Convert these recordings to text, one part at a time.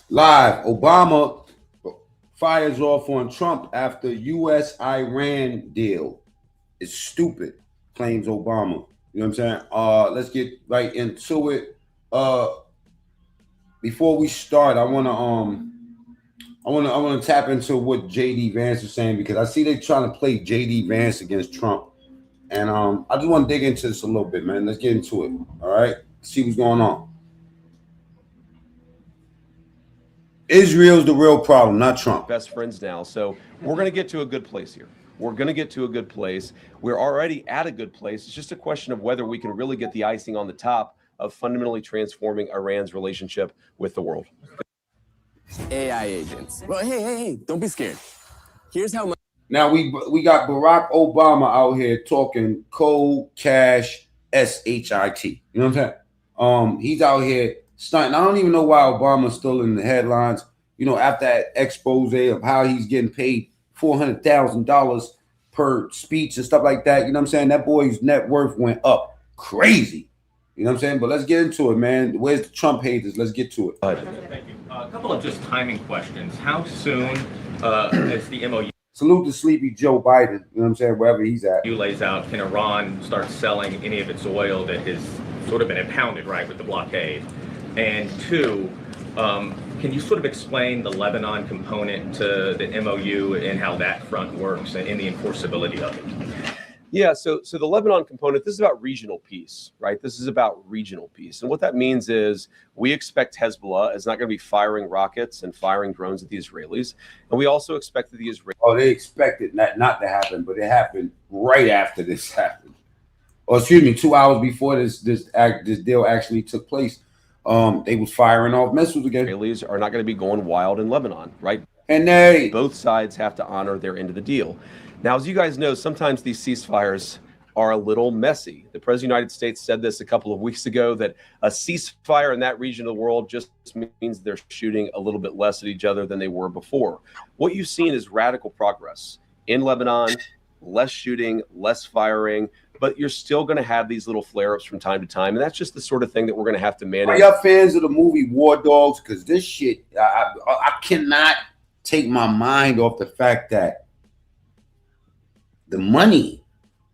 Live, Obama fires off on Trump after U.S.-Iran deal. It's stupid, claims Obama. You know what I'm saying? Let's get right into it. Uh, Before we start, I wanna tap into what JD Vance is saying because I see they trying to play JD Vance against Trump, and I just want to dig into this a little bit, man. Let's get into it. All right, see what's going on. Israel's the real problem, not Trump. Best friends now. So we're going to get to a good place here. We're going to get to a good place. We're already at a good place. It's just a question of whether we can really get the icing on the top of fundamentally transforming Iran's relationship with the world. AI agents. Well, hey, don't be scared. Here's how much. Now we got Barack Obama out here talking cold cash shit. You know what I'm saying? He's out here stunting. I don't even know why Obama's still in the headlines. You know, after that expose of how he's getting paid $400,000 per speech and stuff like that. You know what I'm saying? That boy's net worth went up crazy. You know what I'm saying? But let's get into it, man. Where's the Trump haters? Let's get to it. Thank you. A couple of just timing questions. How soon is the MOU Salute to sleepy Joe Biden. You know what I'm saying? Wherever he's at. lays out, can Iran start selling any of its oil that has sort of been impounded, right, with the blockade? And two, can you sort of explain the Lebanon component to the MOU and how that front works and the enforceability of it? Yeah, so the Lebanon component, this is about regional peace, right? This is about regional peace. And what that means is we expect Hezbollah is not going to be firing rockets and firing drones at the Israelis. And we also expect that the Israelis... Oh, they expected that not to happen, but it happened right after this happened. Or excuse me, 2 hours before this deal actually took place. They was firing off missiles again. Israelis are not going to be going wild in Lebanon, right? And they... Both sides have to honor their end of the deal. Now, as you guys know, sometimes these ceasefires are a little messy. The President of the United States said this a couple of weeks ago, that a ceasefire in that region of the world just means they're shooting a little bit less at each other than they were before. What you've seen is radical progress in Lebanon, less shooting, less firing, but you're still going to have these little flare-ups from time to time. And that's just the sort of thing that we're going to have to manage. Are y'all fans of the movie War Dogs? Because this shit, I cannot take my mind off the fact that the money,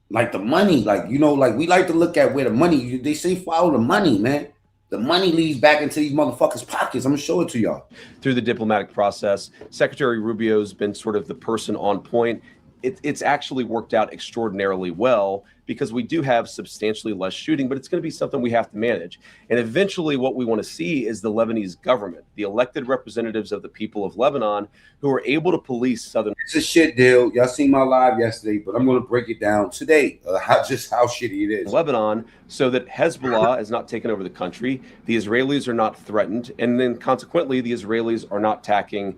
like you know, like we like to look at where the money, they say follow the money, man. The money leads back into these motherfuckers' pockets. I'm gonna show it to y'all. Through the diplomatic process, Secretary Rubio's been sort of the person on point. It's actually worked out extraordinarily well because we do have substantially less shooting, but it's going to be something we have to manage. And eventually what we want to see is the Lebanese government, the elected representatives of the people of Lebanon who are able to police southern... It's a shit deal. Y'all seen my live yesterday, but I'm going to break it down today, how shitty it is. Lebanon, so that Hezbollah has not taken over the country, the Israelis are not threatened, and then consequently the Israelis are not attacking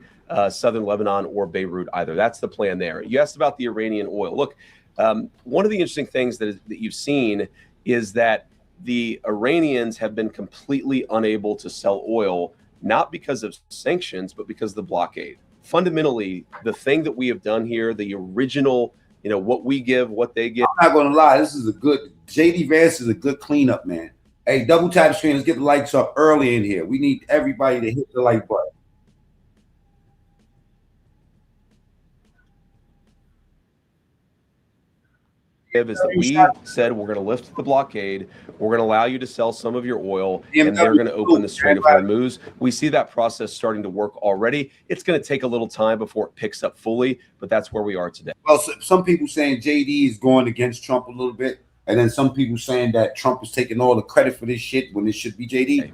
southern Lebanon or Beirut either. That's the plan there. You asked about the Iranian oil. Look, one of the interesting things that you've seen is that the Iranians have been completely unable to sell oil, not because of sanctions, but because of the blockade. Fundamentally, the thing that we have done here, the original, you know, what we give, what they give. I'm not going to lie. This is a good, JD Vance is a good cleanup, man. Hey, double tap screen. Let's get the likes up early in here. We need everybody to hit the like button. Is that we said we're going to lift the blockade, we're going to allow you to sell some of your oil, and they're going to open the Strait of Hormuz. We see that process starting to work already. It's going to take a little time before it picks up fully, but that's where we are today. Well, some people saying JD is going against Trump a little bit, and then some people saying that Trump is taking all the credit for this shit when it should be JD.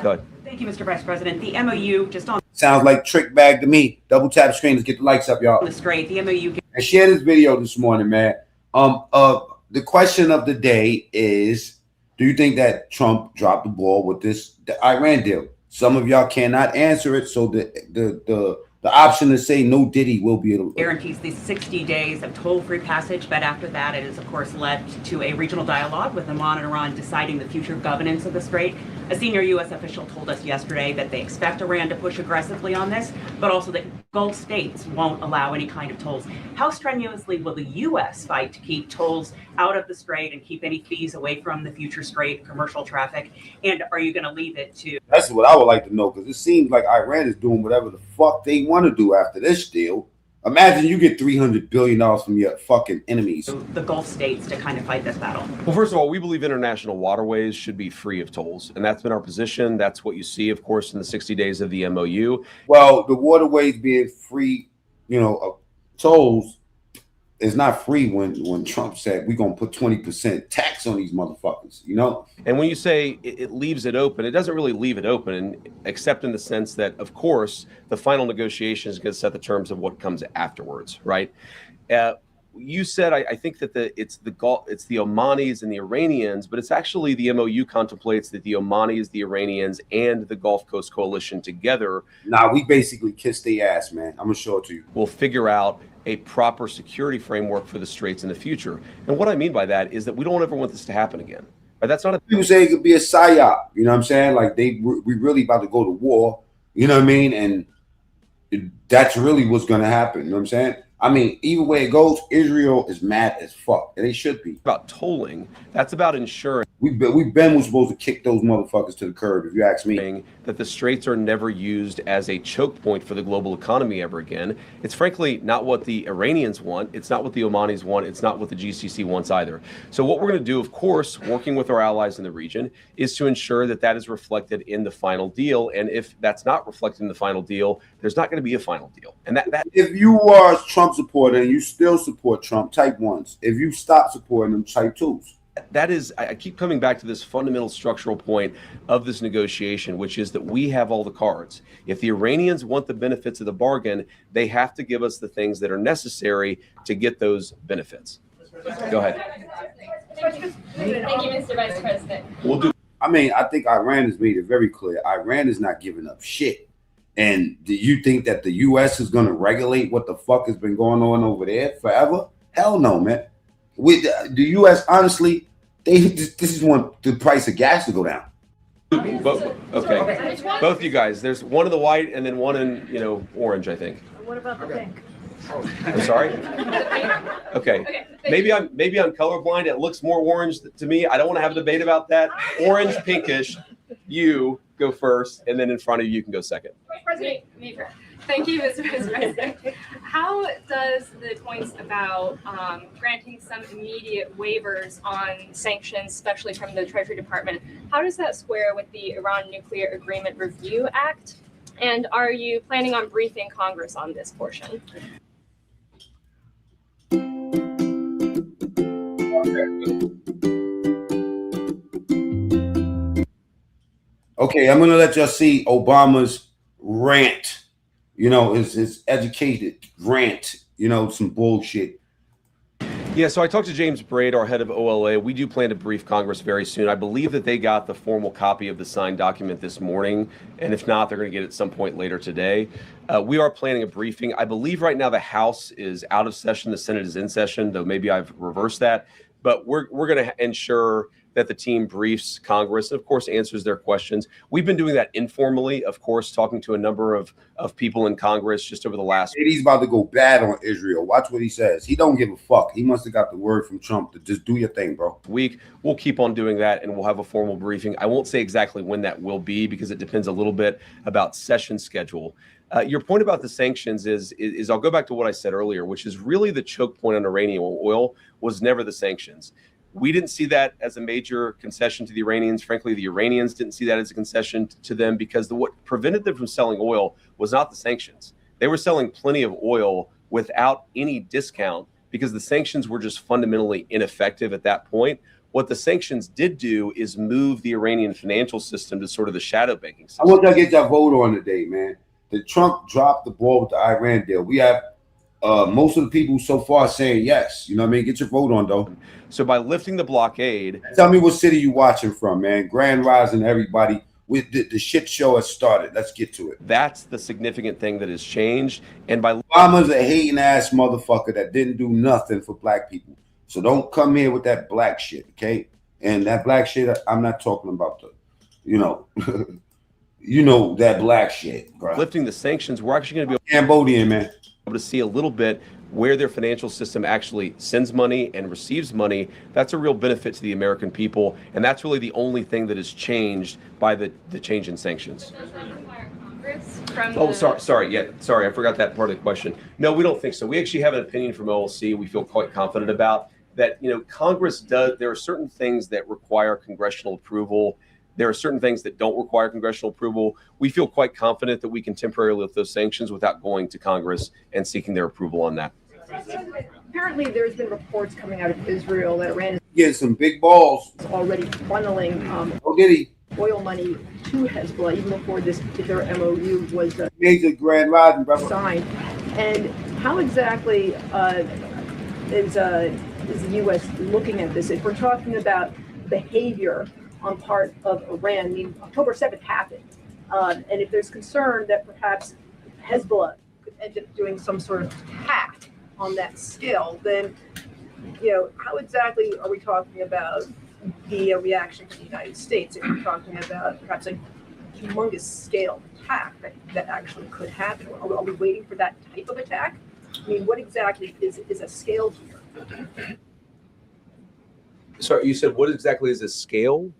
Go ahead. Thank you, Mr. Vice President. The MOU just on sounds like trick bag to me. Double tap screen. Let's get the likes up, y'all. the Strait. The MOU. And share this video this morning, man. The question of the day is, do you think that Trump dropped the ball with the Iran deal? Some of y'all cannot answer it, so the option to say no Diddy will be able to Guarantees these 60 days of toll-free passage, but after that, it has, of course, led to a regional dialogue with Oman and Iran deciding the future governance of the Strait. A senior U.S. official told us yesterday that they expect Iran to push aggressively on this, but also that Gulf states won't allow any kind of tolls. How strenuously will the U.S. fight to keep tolls out of the strait and keep any fees away from the future strait commercial traffic? And are you going to leave it to... That's what I would like to know, because it seems like Iran is doing whatever the fuck they want to do after this deal. Imagine you get $300 billion from your fucking enemies. the Gulf states to kind of fight this battle? Well, first of all, we believe international waterways should be free of tolls, and that's been our position. That's what you see, of course, in the 60 days of the MOU. Well, the waterways being free, of tolls is not free when Trump said we're going to put 20% tax on these motherfuckers, And when you say it leaves it open, it doesn't really leave it open, except in the sense that, of course, the final negotiation is going to set the terms of what comes afterwards, right? You said, I think that it's the Omanis and the Iranians, but it's actually the MOU contemplates that the Omanis, the Iranians, and the Gulf Coast Coalition together. Nah, we basically kissed their ass, man. I'm going to show it to you. Will figure out a proper security framework for the straits in the future. And what I mean by that is that we don't ever want this to happen again. Right? That's not a... People say it could be a psyop, you know what I'm saying? Like we really about to go to war, you know what I mean? And that's really what's going to happen, you know what I'm saying? I mean, either way it goes, Israel is mad as fuck, and they should be. About tolling, that's about ensuring we've been supposed to kick those motherfuckers to the curb, if you ask me. That the straits are never used as a choke point for the global economy ever again. It's frankly not what the Iranians want. It's not what the Omanis want. It's not what the GCC wants either. So what we're going to do, of course, working with our allies in the region, is to ensure that that is reflected in the final deal. And if that's not reflected in the final deal, there's not going to be a final deal. And that if you are a Trump supporter and you still support Trump, type ones. If you stop supporting them, type twos. That is, I keep coming back to this fundamental structural point of this negotiation, which is that we have all the cards. If the Iranians want the benefits of the bargain, they have to give us the things that are necessary to get those benefits. Go ahead. Thank you, Mr. Vice President. We'll do. I mean, I think Iran has made it very clear. Iran is not giving up shit. And do you think that the U.S. is going to regulate what the fuck has been going on over there forever? Hell no, man. With the U.S., honestly, this is want the price of gas to go down. Okay, both you guys. There's one in the white and then one in orange, I think. What about the pink? I'm sorry. Okay. Maybe I'm colorblind. It looks more orange to me. I don't want to have a debate about that. Orange, pinkish. You go first, and then in front of you can go second. President, thank you, Mr. Vice President. How does the points about granting some immediate waivers on sanctions, especially from the Treasury Department, how does that square with the Iran Nuclear Agreement Review Act? And are you planning on briefing Congress on this portion? Okay, I'm gonna let y'all see Obama's rant. His educated rant. Some bullshit. Yeah, so I talked to James Braid, our head of OLA. We do plan to brief Congress very soon. I believe that they got the formal copy of the signed document this morning, and if not, they're going to get it at some point later today. We are planning a briefing. I believe right now the House is out of session, the Senate is in session, though maybe I've reversed that. But we're going to ensure that the team briefs Congress and, of course, answers their questions. We've been doing that informally, of course, talking to a number of people in Congress just over the last... He's about to go bad on Israel. Watch what he says. He don't give a fuck. He must have got the word from Trump to just do your thing, bro. Week. We'll keep on doing that, and we'll have a formal briefing. I won't say exactly when that will be because it depends a little bit about session schedule. Your point about the sanctions is I'll go back to what I said earlier, which is really the choke point on Iranian oil was never the sanctions. We didn't see that as a major concession to the Iranians. Frankly, the Iranians didn't see that as a concession to them because what prevented them from selling oil was not the sanctions. They were selling plenty of oil without any discount because the sanctions were just fundamentally ineffective at that point. What the sanctions did do is move the Iranian financial system to sort of the shadow banking system. I want y'all to get your vote on today, man. Did Trump drop the ball with the Iran deal? We have most of the people so far saying yes. You know what I mean? Get your vote on, though. So by lifting the blockade... Tell me what city you watching from, man. Grand Rising, everybody. With the shit show has started. Let's get to it. That's the significant thing that has changed. And by... Obama's a hating ass motherfucker that didn't do nothing for black people. So don't come here with that black shit, okay? And that black shit, I'm not talking about you know, you know that black shit, bro. lifting the sanctions, we're actually going to be Cambodian, man. able to see a little bit where their financial system actually sends money and receives money. That's a real benefit to the American people, and that's really the only thing that has changed by the change in sanctions. Sorry, I forgot that part of the question. No, we don't think so. We actually have an opinion from OLC we feel quite confident about that. You know, Congress does, there are certain things that require congressional approval. There are certain things that don't require congressional approval. We feel quite confident that we can temporarily lift those sanctions without going to Congress and seeking their approval on that. Apparently, there's been reports coming out of Israel that Iran Getting some big balls. is already funneling Oh, did he? oil money to Hezbollah even before this particular MOU was Major Grand Rising, brother. signed. And how exactly is the U.S. looking at this? If we're talking about behavior on part of Iran, I mean, October 7th happened. And if there's concern that perhaps Hezbollah could end up doing some sort of attack on that scale, then, you know, how exactly are we talking about the reaction to the United States? If we're talking about perhaps a humongous scale attack that actually could happen, are we waiting for that type of attack? I mean, what exactly is a scale here? Sorry, you said what exactly is a scale?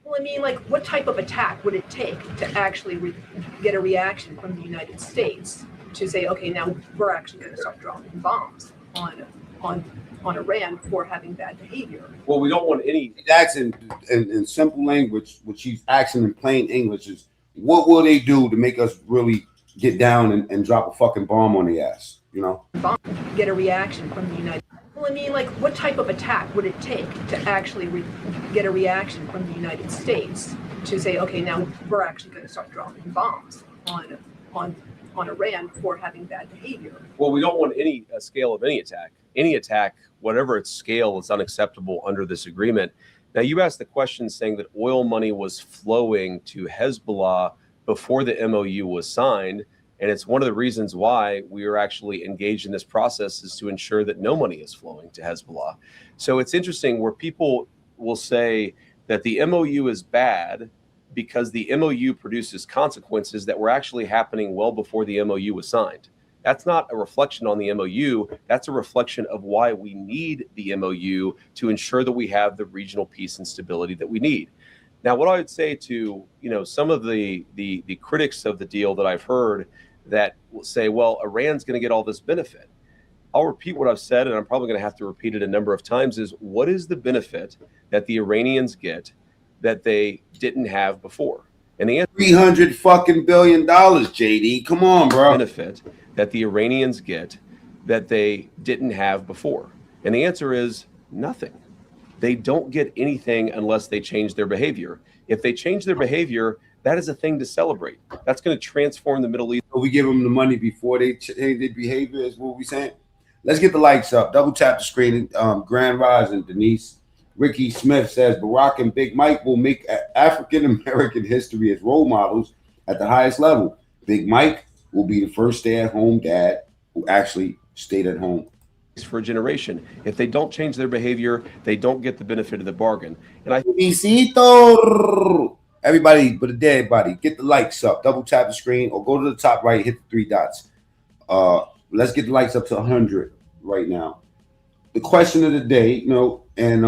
Well, I mean, like, what type of attack would it take to actually get a reaction from the United States to say, okay, now we're actually going to start dropping bombs on Iran for having bad behavior? Well, we don't want any. He's asking in simple language, which he's asking in plain English, is what will they do to make us really get down and drop a fucking bomb on the ass? You know, Get a reaction from the United. Well, I mean, like, what type of attack would it take to actually get a reaction from the United States to say, okay, now we're actually going to start dropping bombs on Iran for having bad behavior? Well, we don't want any scale of any attack. Any attack, whatever its scale, is unacceptable under this agreement. Now, you asked the question saying that oil money was flowing to Hezbollah before the MOU was signed. And it's one of the reasons why we are actually engaged in this process, is to ensure that no money is flowing to Hezbollah. So it's interesting where people will say that the MOU is bad because the MOU produces consequences that were actually happening well before the MOU was signed. That's not a reflection on the MOU. That's a reflection of why we need the MOU to ensure that we have the regional peace and stability that we need. Now, what I would say to, you know, some of the critics of the deal that I've heard that will say, well, Iran's going to get all this benefit. I'll repeat what I've said, and I'm probably going to have to repeat it a number of times, is what is the benefit that the Iranians get that they didn't have before? And the answer $300 fucking billion, JD. Come on, bro. benefit that the Iranians get that they didn't have before. And the answer is nothing. They don't get anything unless they change their behavior. If they change their behavior, that is a thing to celebrate. That's going to transform the Middle East. We give them the money before they change their behavior, is what we saying. Let's get the likes up. Double tap the screen. Grand Rising, Denise. Ricky Smith says Barack and Big Mike will make African American history as role models at the highest level. Big Mike will be the first stay-at-home dad who actually stayed at home For a generation. If they don't change their behavior, they don't get the benefit of the bargain. And I Besito. Everybody, but everybody, get the likes up. Double tap the screen or go to the top right, hit the 3 dots. Let's get the likes up to 100 right now. The question of the day, you know, and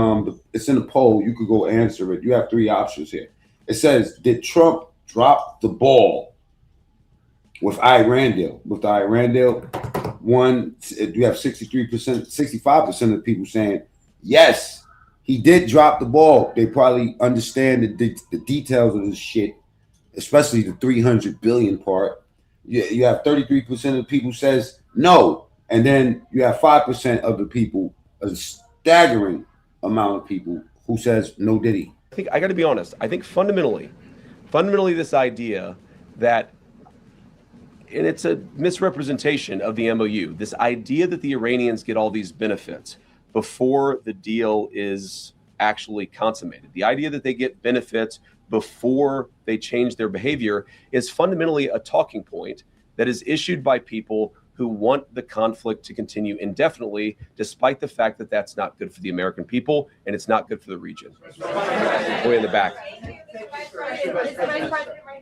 it's in the poll. You could go answer it. You have 3 options here. It says, did Trump drop the ball with Iran deal? With the Iran deal, you have 63%, 65% of the people saying yes. He did drop the ball. They probably understand the details of this shit, especially the 300 billion part. You have 33% of the people says no, and then you have 5% of the people, a staggering amount of people who says no. Did he? I think I got to be honest. I think fundamentally, this idea that, and it's a misrepresentation of the MOU. This idea that the Iranians get all these benefits before the deal is actually consummated. The idea that they get benefits before they change their behavior is fundamentally a talking point that is issued by people who want the conflict to continue indefinitely, despite the fact that that's not good for the American people and it's not good for the region. Way in the back.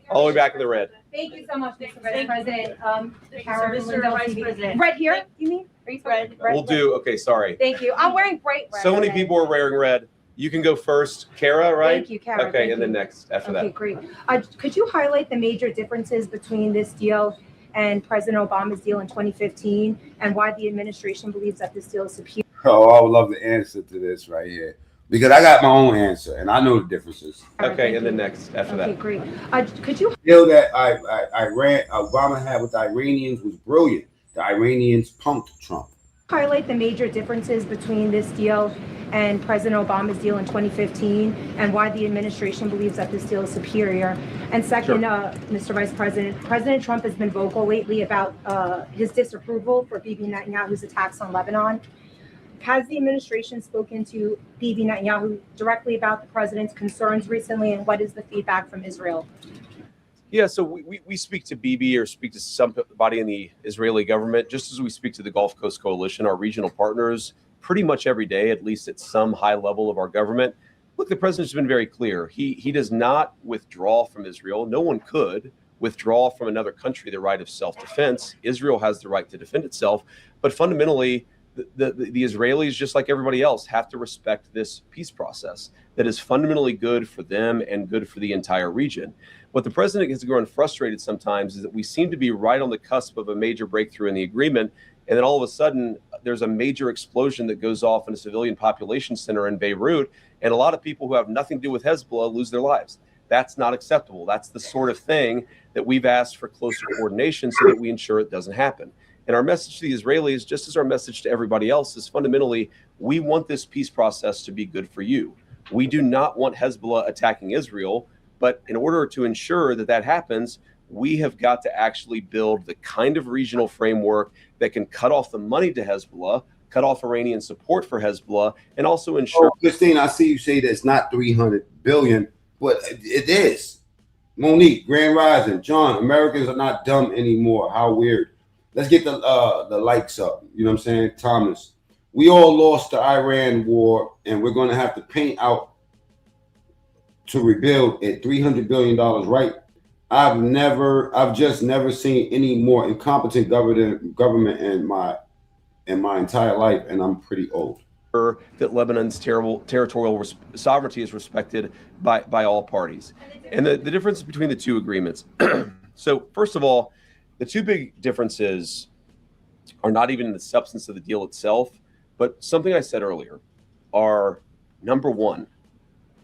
All the way back in the red. Thank you so much, Mr. Vice President. Mr. Vice President. Red here, you mean? Are you red? We'll do, okay, sorry. Thank you. I'm wearing bright red. So many today. people are wearing red. You can go first. Kara, right? Thank you, Kara. Okay, Thank and then you. next after Okay, that. great. Could you highlight the major differences between this deal and President Obama's deal in 2015 and why the administration believes that this deal is superior? Oh, I would love the answer to this right here because I got my own answer and I know the differences. Okay, and then next after Okay, that. great. Could you The deal that Obama had with the Iranians was brilliant. The Iranians punked Trump. highlight the major differences between this deal and President Obama's deal in 2015 and why the administration believes that this deal is superior? And second, Mr. Vice President, President Trump has been vocal lately about his disapproval for Bibi Netanyahu's attacks on Lebanon. Has the administration spoken to Bibi Netanyahu directly about the president's concerns recently, and what is the feedback from Israel? Yeah, so we speak to Bibi or speak to somebody in the Israeli government, just as we speak to the Gulf Coast Coalition, our regional partners, pretty much every day, at least at some high level of our government. Look, the president's been very clear. He does not withdraw from Israel. No one could withdraw from another country the right of self-defense. Israel has the right to defend itself. But fundamentally, the Israelis, just like everybody else, have to respect this peace process that is fundamentally good for them and good for the entire region. What the president gets grown frustrated sometimes is that we seem to be right on the cusp of a major breakthrough in the agreement, and then all of a sudden there's a major explosion that goes off in a civilian population center in Beirut, and a lot of people who have nothing to do with Hezbollah lose their lives. That's not acceptable. That's the sort of thing that we've asked for closer coordination so that we ensure it doesn't happen. And our message to the Israelis, just as our message to everybody else, is fundamentally, we want this peace process to be good for you. We do not want Hezbollah attacking Israel, but in order to ensure that that happens, we have got to actually build the kind of regional framework that can cut off the money to Hezbollah, cut off Iranian support for Hezbollah, and also ensure. Oh, Christine, I see you say that it's not 300 billion, but it is. Monique, Grand Rising, John, Americans are not dumb anymore. How weird. Let's get the likes up. You know what I'm saying? Thomas, we all lost the Iran war, and we're going to have to paint out to rebuild at $300 billion, right? I've just never seen any more incompetent government in my entire life, and I'm pretty old. That Lebanon's territorial sovereignty is respected by all parties. And the difference between the two agreements. So first of all, the two big differences are not even in the substance of the deal itself, but something I said earlier are, number one,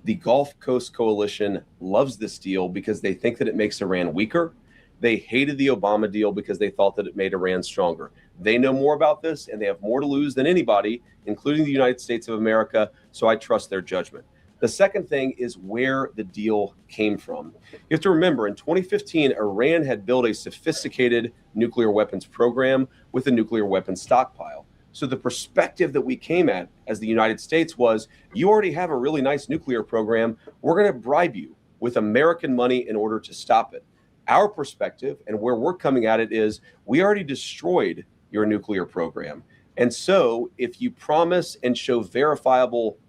the Gulf Coast Coalition loves this deal because they think that it makes Iran weaker. They hated the Obama deal because they thought that it made Iran stronger. They know more about this and they have more to lose than anybody, including the United States of America, so I trust their judgment. The second thing is where the deal came from. You have to remember, in 2015, Iran had built a sophisticated nuclear weapons program with a nuclear weapons stockpile. So the perspective that we came at as the United States was, you already have a really nice nuclear program. We're going to bribe you with American money in order to stop it. Our perspective and where we're coming at it is, we already destroyed your nuclear program. And so if you promise and show verifiable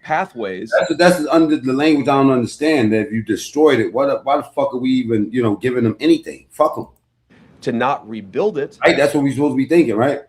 pathways. That's under the language I don't understand. That if you destroyed it, why the fuck are we even, giving them anything? Fuck them. To not rebuild it. Right, that's what we're supposed to be thinking, right?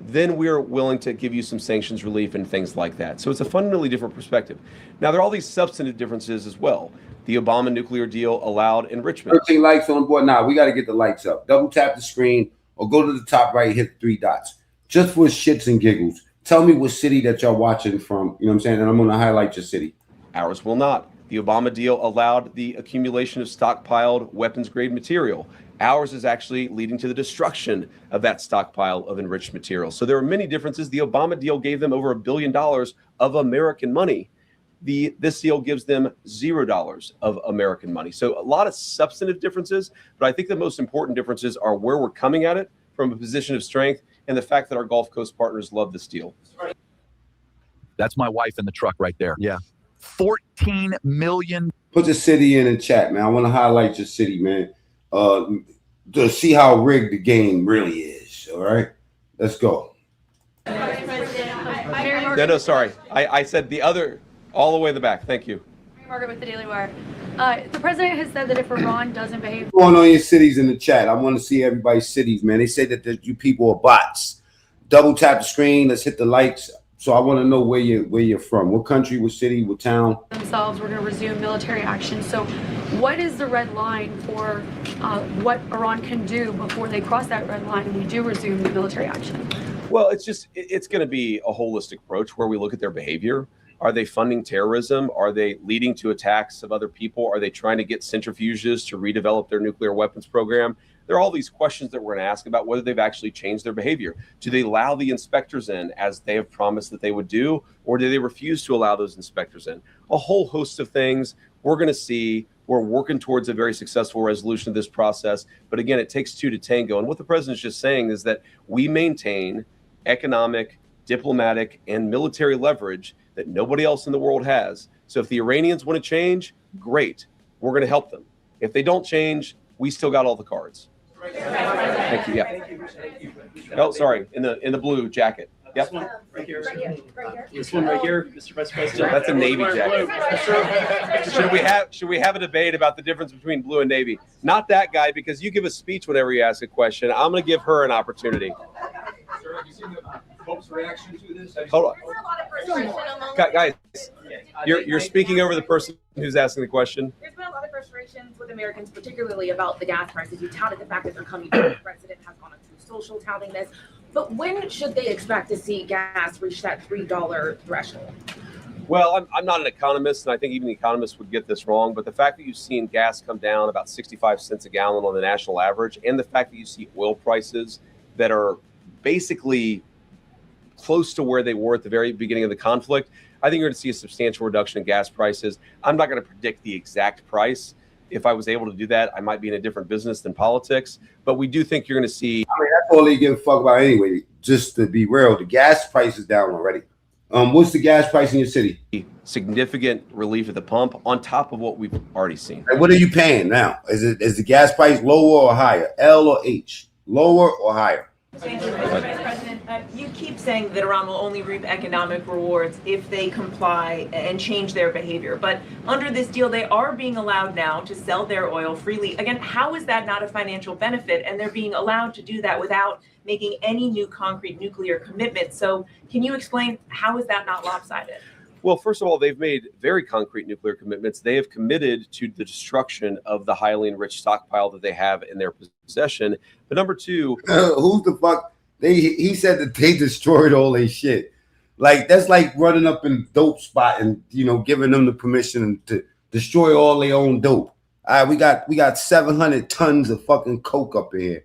Then we're willing to give you some sanctions relief and things like that. So it's a fundamentally different perspective. Now, there are all these substantive differences as well. The Obama nuclear deal allowed enrichment. 13 likes on board. Now, we got to get the lights up. Double tap the screen or go to the top right, hit 3 dots. Just for shits and giggles. Tell me what city that y'all watching from, you know what I'm saying? And I'm going to highlight your city. Ours will not. The Obama deal allowed the accumulation of stockpiled weapons-grade material. Ours is actually leading to the destruction of that stockpile of enriched material. So there are many differences. The Obama deal gave them over $1 billion of American money. This deal gives them $0 of American money. So a lot of substantive differences, but I think the most important differences are where we're coming at it from a position of strength and the fact that our Gulf Coast partners love this deal. That's my wife in the truck right there. Yeah. 14 million. Put the city in chat, man. I want to highlight your city, man. to see how rigged the game really is. All right, let's go. No, sorry. I said the other, all the way in the back. Thank you. Margaret with the Daily Wire. The president has said that if Iran doesn't behave, Going on your cities in the chat. I want to see everybody's cities, man. They say that you people are bots. Double tap the screen. Let's hit the likes. So I want to know where you're from. What country? What city? What town? themselves, we're going to resume military action. So, what is the red line for what Iran can do before they cross that red line and we do resume the military action? Well, it's going to be a holistic approach where we look at their behavior. Are they funding terrorism? Are they leading to attacks of other people? Are they trying to get centrifuges to redevelop their nuclear weapons program? There are all these questions that we're going to ask about whether they've actually changed their behavior. Do they allow the inspectors in as they have promised that they would do, or do they refuse to allow those inspectors in? A whole host of things we're going to see. We're working towards a very successful resolution of this process. But again, it takes two to tango. And what the president's just saying is that we maintain economic, diplomatic, and military leverage that nobody else in the world has. So if the Iranians want to change, great. We're going to help them. If they don't change, we still got all the cards. Thank you. Yeah. Oh, sorry. In the blue jacket. Yep. This one right here. This one right here, Mr. Vice President. That's a Navy jacket. Should we have a debate about the difference between blue and Navy? Not that guy, because you give a speech whenever you ask a question. I'm going to give her an opportunity. Sir, have you seen the folks' reaction to this? Hold on. Guys, you're speaking over the person who's asking the question. There's been a lot of frustrations with Americans, particularly about the gas prices. You touted the fact that they're coming down. The president has gone on Truth Social touting this. But when should they expect to see gas reach that $3 threshold? Well, I'm not an economist, and I think even the economists would get this wrong. But the fact that you've seen gas come down about 65 cents a gallon on the national average, and the fact that you see oil prices that are basically close to where they were at the very beginning of the conflict, I think you're going to see a substantial reduction in gas prices. I'm not going to predict the exact price. If I was able to do that, I might be in a different business than politics. But we do think you're going to see. I mean, that's all they give a fuck about anyway. Just to be real, the gas price is down already. What's the gas price in your city? Significant relief at the pump on top of what we've already seen. Like, what are you paying now? Is the gas price lower or higher? L or H? Lower or higher? Thank you, Mr. Vice President. You keep saying that Iran will only reap economic rewards if they comply and change their behavior. But under this deal, they are being allowed now to sell their oil freely. Again, how is that not a financial benefit? And they're being allowed to do that without making any new concrete nuclear commitments. So can you explain how is that not lopsided? Well, first of all, they've made very concrete nuclear commitments. They have committed to the destruction of the highly enriched stockpile that they have in their possession. But number two, who's the fuck? He said that they destroyed all their shit. Like, that's like running up in dope spot and, giving them the permission to destroy all their own dope. All right, we got 700 tons of fucking coke up in here.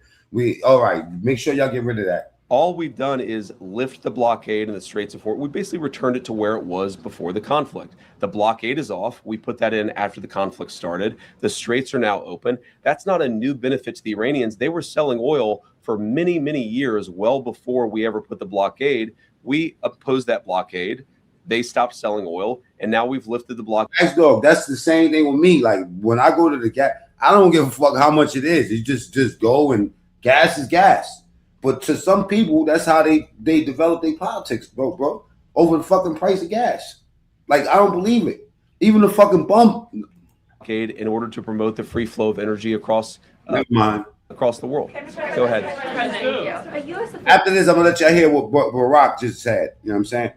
All right, make sure y'all get rid of that. All we've done is lift the blockade in the Straits of Hormuz. We basically returned it to where it was before the conflict. The blockade is off. We put that in after the conflict started. The straits are now open. That's not a new benefit to the Iranians. They were selling oil for many, many years, well before we ever put the blockade. We opposed that blockade. They stopped selling oil, and now we've lifted the blockade. Dog, that's the same thing with me. Like, when I go to the gas, I don't give a fuck how much it is. You just go, and gas is gas. But to some people, that's how they develop their politics, bro, over the fucking price of gas. Like, I don't believe it. Even the fucking bump. In order to promote the free flow of energy across across the world. Go ahead. After this, I'm going to let y'all hear what Barack just said. You know what I'm saying?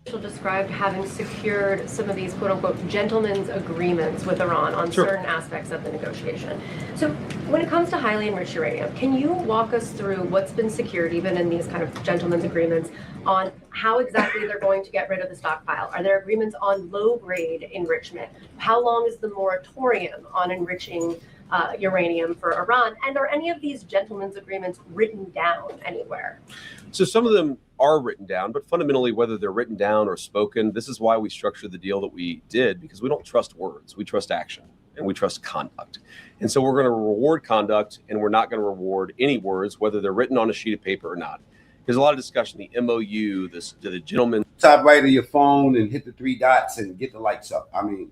Described having secured some of these quote-unquote gentlemen's agreements with Iran on certain aspects of the negotiation. So when it comes to highly enriched uranium, can you walk us through what's been secured even in these kind of gentlemen's agreements on how exactly they're going to get rid of the stockpile? Are there agreements on low-grade enrichment? How long is the moratorium on enriching uranium for Iran? And are any of these gentlemen's agreements written down anywhere? So some of them are written down, but fundamentally, whether they're written down or spoken, this is why we structured the deal that we did, because we don't trust words. We trust action, and we trust conduct. And so we're going to reward conduct, and we're not going to reward any words, whether they're written on a sheet of paper or not. There's a lot of discussion, the MOU, the gentleman. Top right of your phone and hit the 3 dots and get the lights up. I mean,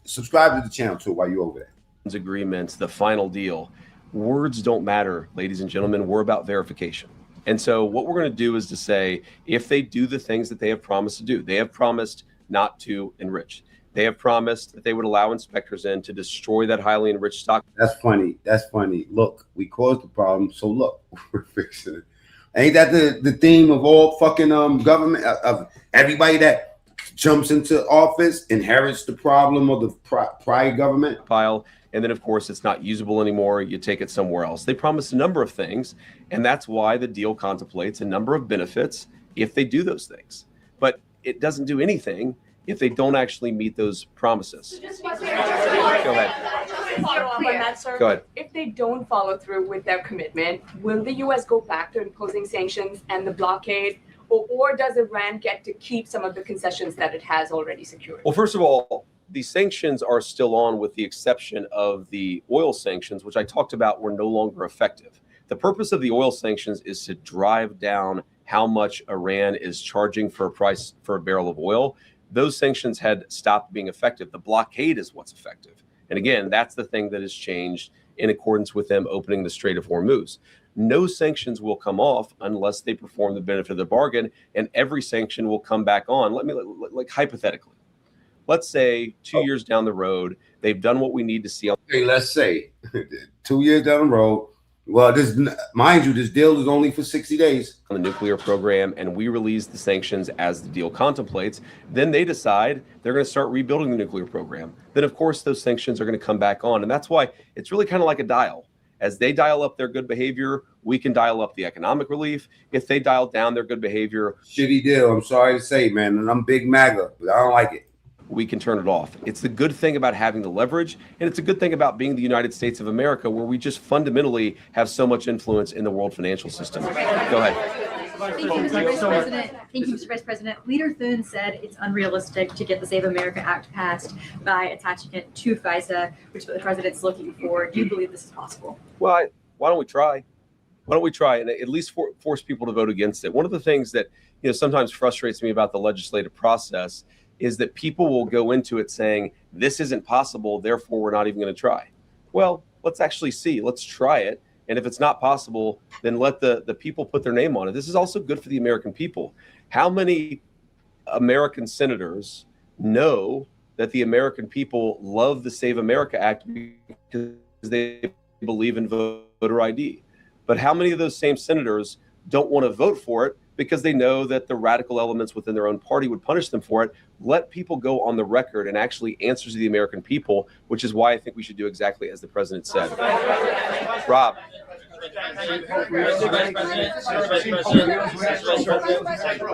subscribe to the channel too while you're over there. Agreements, the final deal. words don't matter, ladies and gentlemen. We're about verification. And so what we're going to do is to say, if they do the things that they have promised to do, they have promised not to enrich. They have promised that they would allow inspectors in to destroy that highly enriched stock. That's funny. That's funny. Look, we caused the problem, so look, we're fixing it. Ain't that the theme of all fucking government, of everybody that jumps into office inherits the problem of the prior government? File, and then of course it's not usable anymore. You take it somewhere else. They promised a number of things, and that's why the deal contemplates a number of benefits if they do those things. But it doesn't do anything if they don't actually meet those promises. Go ahead. Follow up on that, sir. Go ahead. If they don't follow through with their commitment, will the U.S. go back to imposing sanctions and the blockade, or does Iran get to keep some of the concessions that it has already secured? Well, first of all, the sanctions are still on, with the exception of the oil sanctions, which I talked about were no longer effective. The purpose of the oil sanctions is to drive down how much Iran is charging for a price for a barrel of oil. Those sanctions had stopped being effective. The blockade is what's effective. And again, that's the thing that has changed in accordance with them opening the Strait of Hormuz. No sanctions will come off unless they perform the benefit of the bargain, and every sanction will come back on. Like hypothetically, let's say 2 years down the road, they've done what we need to see. Okay, let's say 2 years down the road. Well, this, mind you, this deal is only for 60 days. On the nuclear program, and we release the sanctions as the deal contemplates. Then they decide they're going to start rebuilding the nuclear program. Then, of course, those sanctions are going to come back on. And that's why it's really kind of like a dial. As they dial up their good behavior, we can dial up the economic relief. If they dial down their good behavior, shitty deal, I'm sorry to say, man, and I'm big MAGA, but I don't like it. We can turn it off. It's the good thing about having the leverage, and it's a good thing about being the United States of America, where we just fundamentally have so much influence in the world financial system. Go ahead. Thank you, Mr. Vice President. Thank you, Mr. Vice President. Leader Thune said it's unrealistic to get the Save America Act passed by attaching it to FISA, which is what the president's looking for. Do you believe this is possible? Well, why don't we try? Why don't we try and at least force people to vote against it? One of the things that sometimes frustrates me about the legislative process is that people will go into it saying, this isn't possible, therefore we're not even going to try. Well, let's actually see. Let's try it. And if it's not possible, then let the people put their name on it. This is also good for the American people. How many American senators know that the American people love the Save America Act because they believe in voter ID? But how many of those same senators don't want to vote for it because they know that the radical elements within their own party would punish them for it? Let people go on the record and actually answer to the American people, which is why I think we should do exactly as the president said. Rob.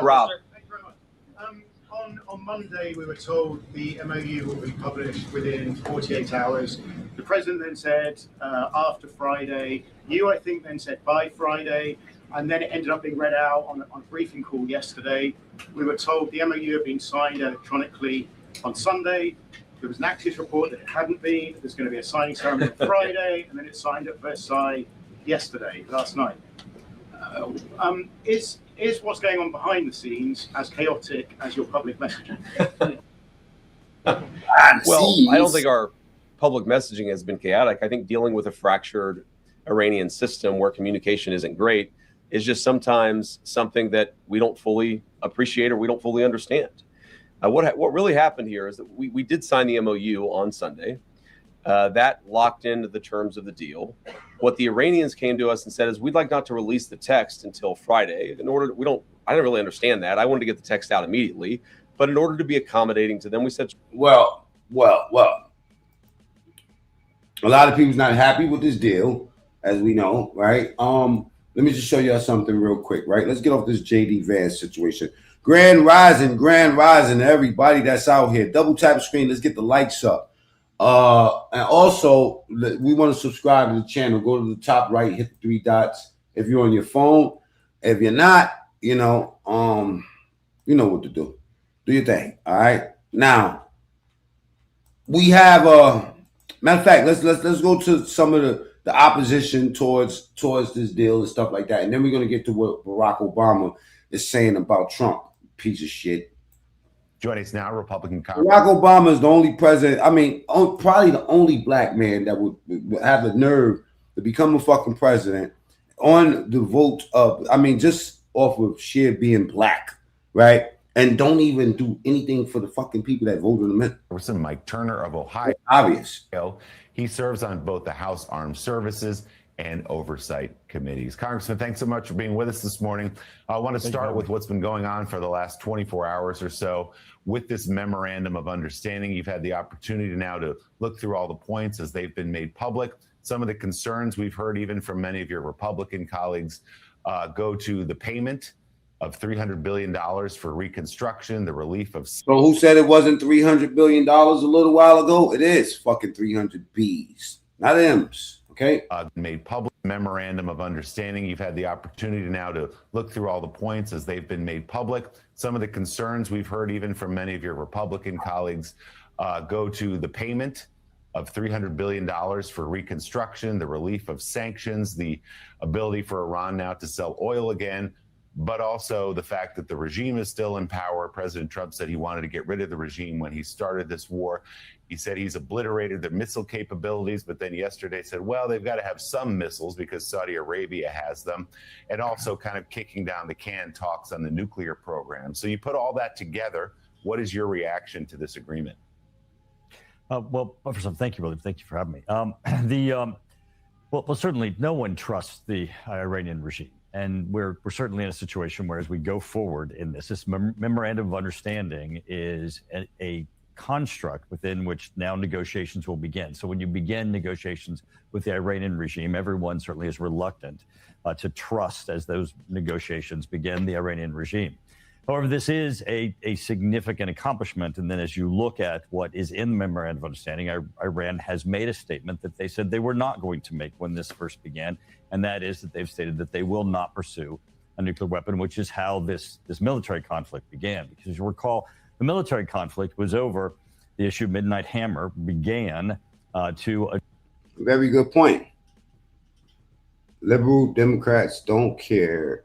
Rob. On Monday, we were told the MOU will be published within 48 hours. The president then said after Friday. You, I think, then said by Friday. And then it ended up being read out on a briefing call yesterday. We were told the MOU had been signed electronically on Sunday. There was an Axios report that it hadn't been. There's going to be a signing ceremony on Friday, and then it's signed at Versailles last night. Is what's going on behind the scenes as chaotic as your public messaging? Well, I don't think our public messaging has been chaotic. I think dealing with a fractured Iranian system where communication isn't great is just sometimes something that we don't fully appreciate or we don't fully understand. What really happened here is that we did sign the MOU on Sunday. That locked into the terms of the deal. What the Iranians came to us and said is, we'd like not to release the text until Friday. I don't really understand that. I wanted to get the text out immediately, but in order to be accommodating to them, we said, well. A lot of people's not happy with this deal, as we know, right? Let me just show you something real quick, right? Let's get off this JD Vance situation. Grand rising, everybody that's out here. Double tap the screen. Let's get the likes up. And also, we want to subscribe to the channel. Go to the top right, hit the 3 dots. If you're on your phone, if you're not, you know what to do. Do your thing. All right. Now, we have matter of fact, let's go to some of the opposition towards this deal and stuff like that, and then we're gonna get to what Barack Obama is saying about Trump. Piece of shit. Joining us now, Republican Congress. Barack Obama is the only president. I mean, probably the only black man that would have the nerve to become a fucking president on the vote of, I mean, just off of sheer being black, right? And don't even do anything for the fucking people that voted him in. Congressman Mike Turner of Ohio. Obvious. He serves on both the House Armed Services and Oversight Committees. Congressman, thanks so much for being with us this morning. I want to start with what's been going on for the last 24 hours or so with this memorandum of understanding. You've had the opportunity now to look through all the points as they've been made public. Some of the concerns we've heard even from many of your Republican colleagues go to the payment of $300 billion for reconstruction, the relief of... So who said it wasn't $300 billion a little while ago? It is fucking 300 Bs, not M's. Okay. Made public memorandum of understanding. You've had the opportunity now to look through all the points as they've been made public. Some of the concerns we've heard even from many of your Republican colleagues go to the payment of $300 billion for reconstruction, the relief of sanctions, the ability for Iran now to sell oil again, but also the fact that the regime is still in power. President Trump said he wanted to get rid of the regime when he started this war. He said he's obliterated their missile capabilities, but then yesterday said, well, they've got to have some missiles because Saudi Arabia has them, and also kind of kicking down the can talks on the nuclear program. So you put all that together, what is your reaction to this agreement? Well, first of all, thank you, William. Thank you for having me. Well, certainly no one trusts the Iranian regime. And we're certainly in a situation where as we go forward in this memorandum of understanding is a construct within which now negotiations will begin. So when you begin negotiations with the Iranian regime, everyone certainly is reluctant to trust as those negotiations begin the Iranian regime. However, this is a significant accomplishment. And then as you look at what is in the memorandum of understanding, Iran has made a statement that they said they were not going to make when this first began. And that is that they've stated that they will not pursue a nuclear weapon, which is how this military conflict began. Because as you recall, the military conflict was over. The issue of Midnight Hammer began to... Very good point. Liberal Democrats don't care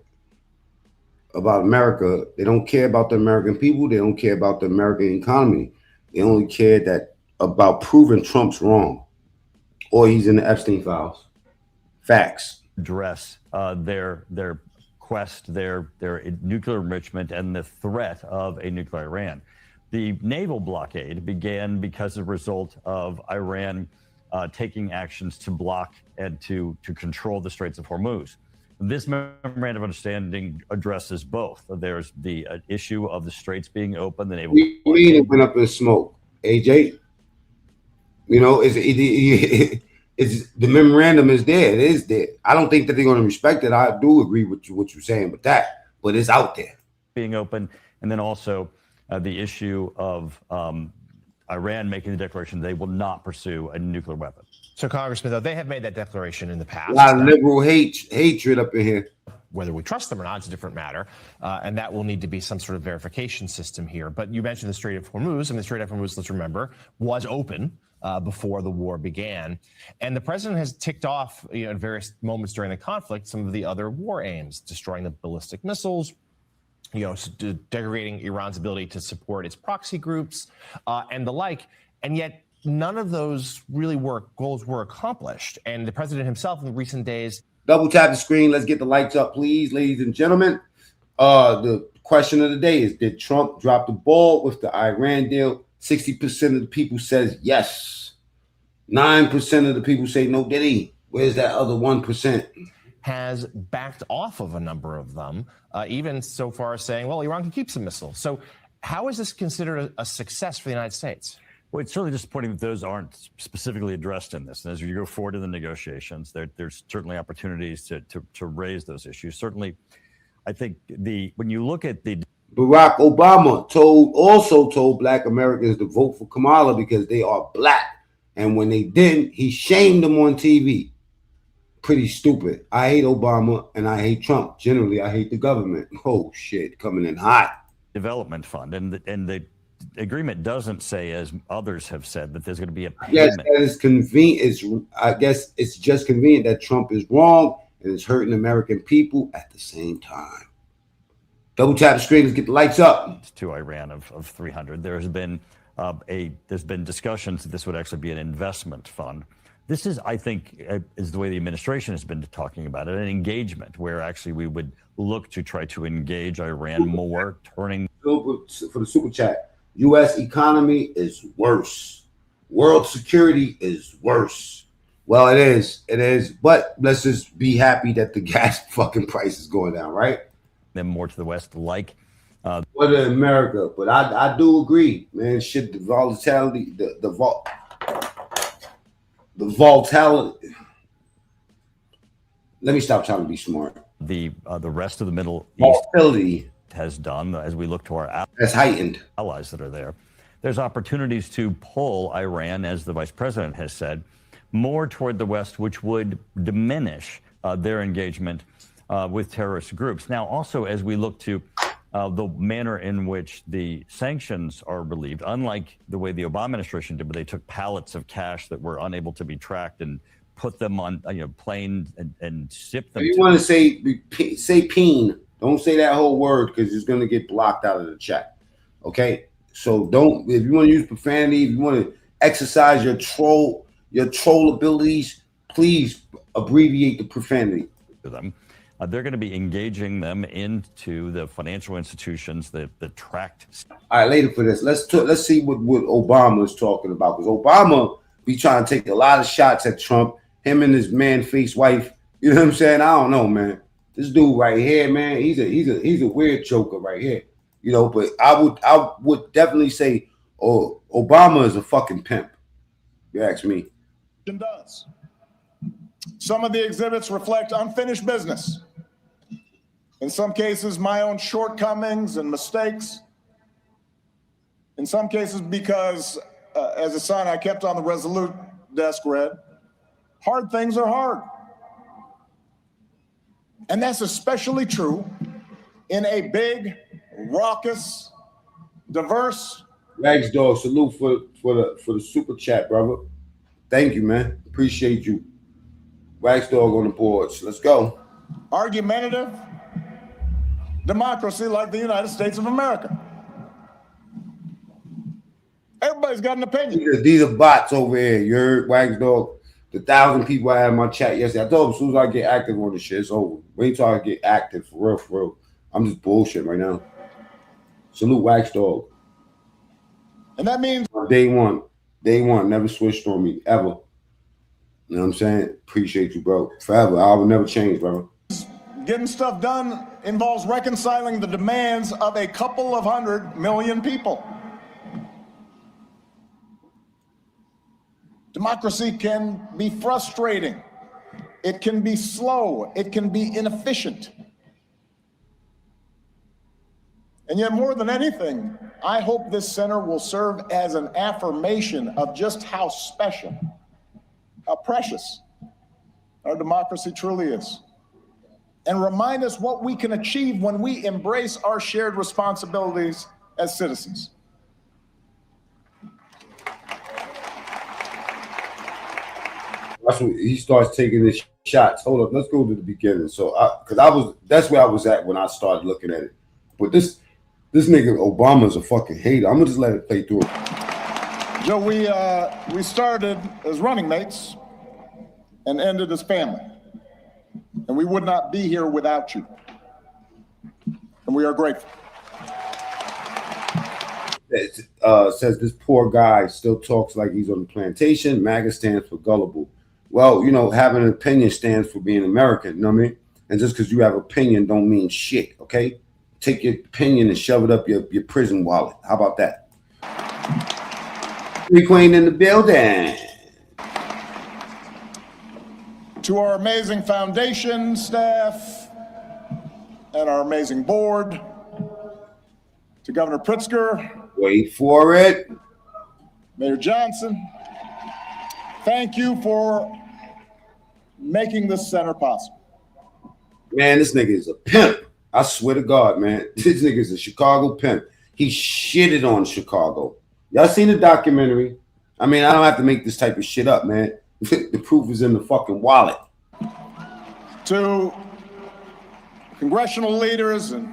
about America. They don't care about the American people. They don't care about the American economy. They only care about proving Trump's wrong or he's in the Epstein files. Facts. Address their quest, their nuclear enrichment, and the threat of a nuclear Iran. The naval blockade began because of a result of Iran taking actions to block and to control the Straits of Hormuz. This memorandum of understanding addresses both. There's the issue of the straits being open. The naval. We it went up in smoke, AJ. You know, it's the memorandum is there. It is there. I don't think that they're going to respect it. I do agree with what you're saying with that, but it's out there. Being open, and then also the issue of Iran making the declaration they will not pursue a nuclear weapon. So, Congressman, though, they have made that declaration in the past. A lot of liberal hatred up in here. Whether we trust them or not is a different matter, and that will need to be some sort of verification system here. But you mentioned the Strait of Hormuz, and the Strait of Hormuz, let's remember, was open before the war began. And the president has ticked off, at various moments during the conflict, some of the other war aims, destroying the ballistic missiles, degrading Iran's ability to support its proxy groups and the like. And yet none of those goals were accomplished. And the president himself in the recent days. Double tap the screen. Let's get the lights up, please, ladies and gentlemen. The question of the day is, did Trump drop the ball with the Iran deal? 60% of the people says yes. 9% of the people say no, did he? Where's that other 1%? Has backed off of a number of them, even so far as saying, well, Iran can keep some missiles. So how is this considered a success for the United States? Well, it's certainly disappointing that those aren't specifically addressed in this. And as you go forward in the negotiations, there's certainly opportunities to raise those issues. Certainly, I think when you look at the... Barack Obama also told black Americans to vote for Kamala because they are black. And when they didn't, he shamed them on TV. Pretty stupid. I hate Obama and I hate Trump. Generally, I hate the government. Oh, shit, coming in hot. Development fund. And the agreement doesn't say, as others have said, that there's going to be a payment. Yes, that is convenient. I guess it's just convenient that Trump is wrong and it's hurting American people at the same time. Double tap the screen. Let's get the lights up. To Iran of 300. There's been discussions that this would actually be an investment fund This is, I think, is the way the administration has been talking about it, an engagement where actually we would look to try to engage Iran more, turning. For the super chat, U.S. economy is worse. World security is worse. Well, it is. But let's just be happy that the gas fucking price is going down, right? Them more to the West, like. What in America? But I do agree, man. Shit, the volatility, the volatility. Let me stop trying to be smart. The rest of the Middle Volatility East has done as we look to our has heightened allies that are there. There's opportunities to pull Iran, as the vice president has said, more toward the West, which would diminish their engagement with terrorist groups. Now, also, as we look to the manner in which the sanctions are relieved, unlike the way the Obama administration did, where they took pallets of cash that were unable to be tracked and put them on planes and ship them. If you want to say peen, don't say that whole word because it's going to get blocked out of the chat. Okay, so don't. If you want to use profanity, if you want to exercise your troll abilities, please abbreviate the profanity. To them, they're going to be engaging them into the financial institutions that tracked. All right, later for this, let's see what Obama is talking about, because Obama be trying to take a lot of shots at Trump, him and his man-faced wife. You know what I'm saying? I don't know, man. This dude right here, man, he's a weird joker right here. You know, but I would definitely say, oh, Obama is a fucking pimp. You ask me. Does. Some of the exhibits reflect unfinished business. In some cases, my own shortcomings and mistakes. In some cases, because as a son, I kept on the Resolute desk read, hard things are hard. And that's especially true in a big, raucous, diverse. Rags Dog, salute for the super chat, brother. Thank you, man. Appreciate you. Rags Dog on the boards. Let's go. Argumentative democracy like the United States of America. Everybody's got an opinion. These are bots over here. You heard, Wags Dog? The 1,000 people I had in my chat yesterday. I told them as soon as I get active on this shit, it's over. Wait till I get active for real, for real. I'm just bullshit right now. Salute Wags Dog. And that means day one, never switched on me ever. You know what I'm saying? Appreciate you, bro. Forever. I will never change, bro. getting stuff done involves reconciling the demands of a couple of 100 million people. Democracy can be frustrating. It can be slow. It can be inefficient. And yet, more than anything, I hope this center will serve as an affirmation of just how special, how precious our democracy truly is, and remind us what we can achieve when we embrace our shared responsibilities as citizens. That's when he starts taking his shots. Hold up, let's go to the beginning. So, that's where I was at when I started looking at it. But this nigga Obama's a fucking hater. I'm gonna just let it play through. Joe, we started as running mates and ended as family, and we would not be here without you. And we are grateful. It says this poor guy still talks like he's on the plantation. MAGA stands for gullible. Well, you know, having an opinion stands for being American, you know what I mean? And just because you have opinion don't mean shit, okay? Take your opinion and shove it up your prison wallet. How about that? We Queen in the building. To our amazing foundation staff and our amazing board, to Governor Pritzker. Wait for it. Mayor Johnson, thank you for making this center possible. Man, this nigga is a pimp. I swear to God, man. This nigga is a Chicago pimp. He shitted on Chicago. Y'all seen the documentary? I mean, I don't have to make this type of shit up, man. The proof is in the fucking wallet. To congressional leaders and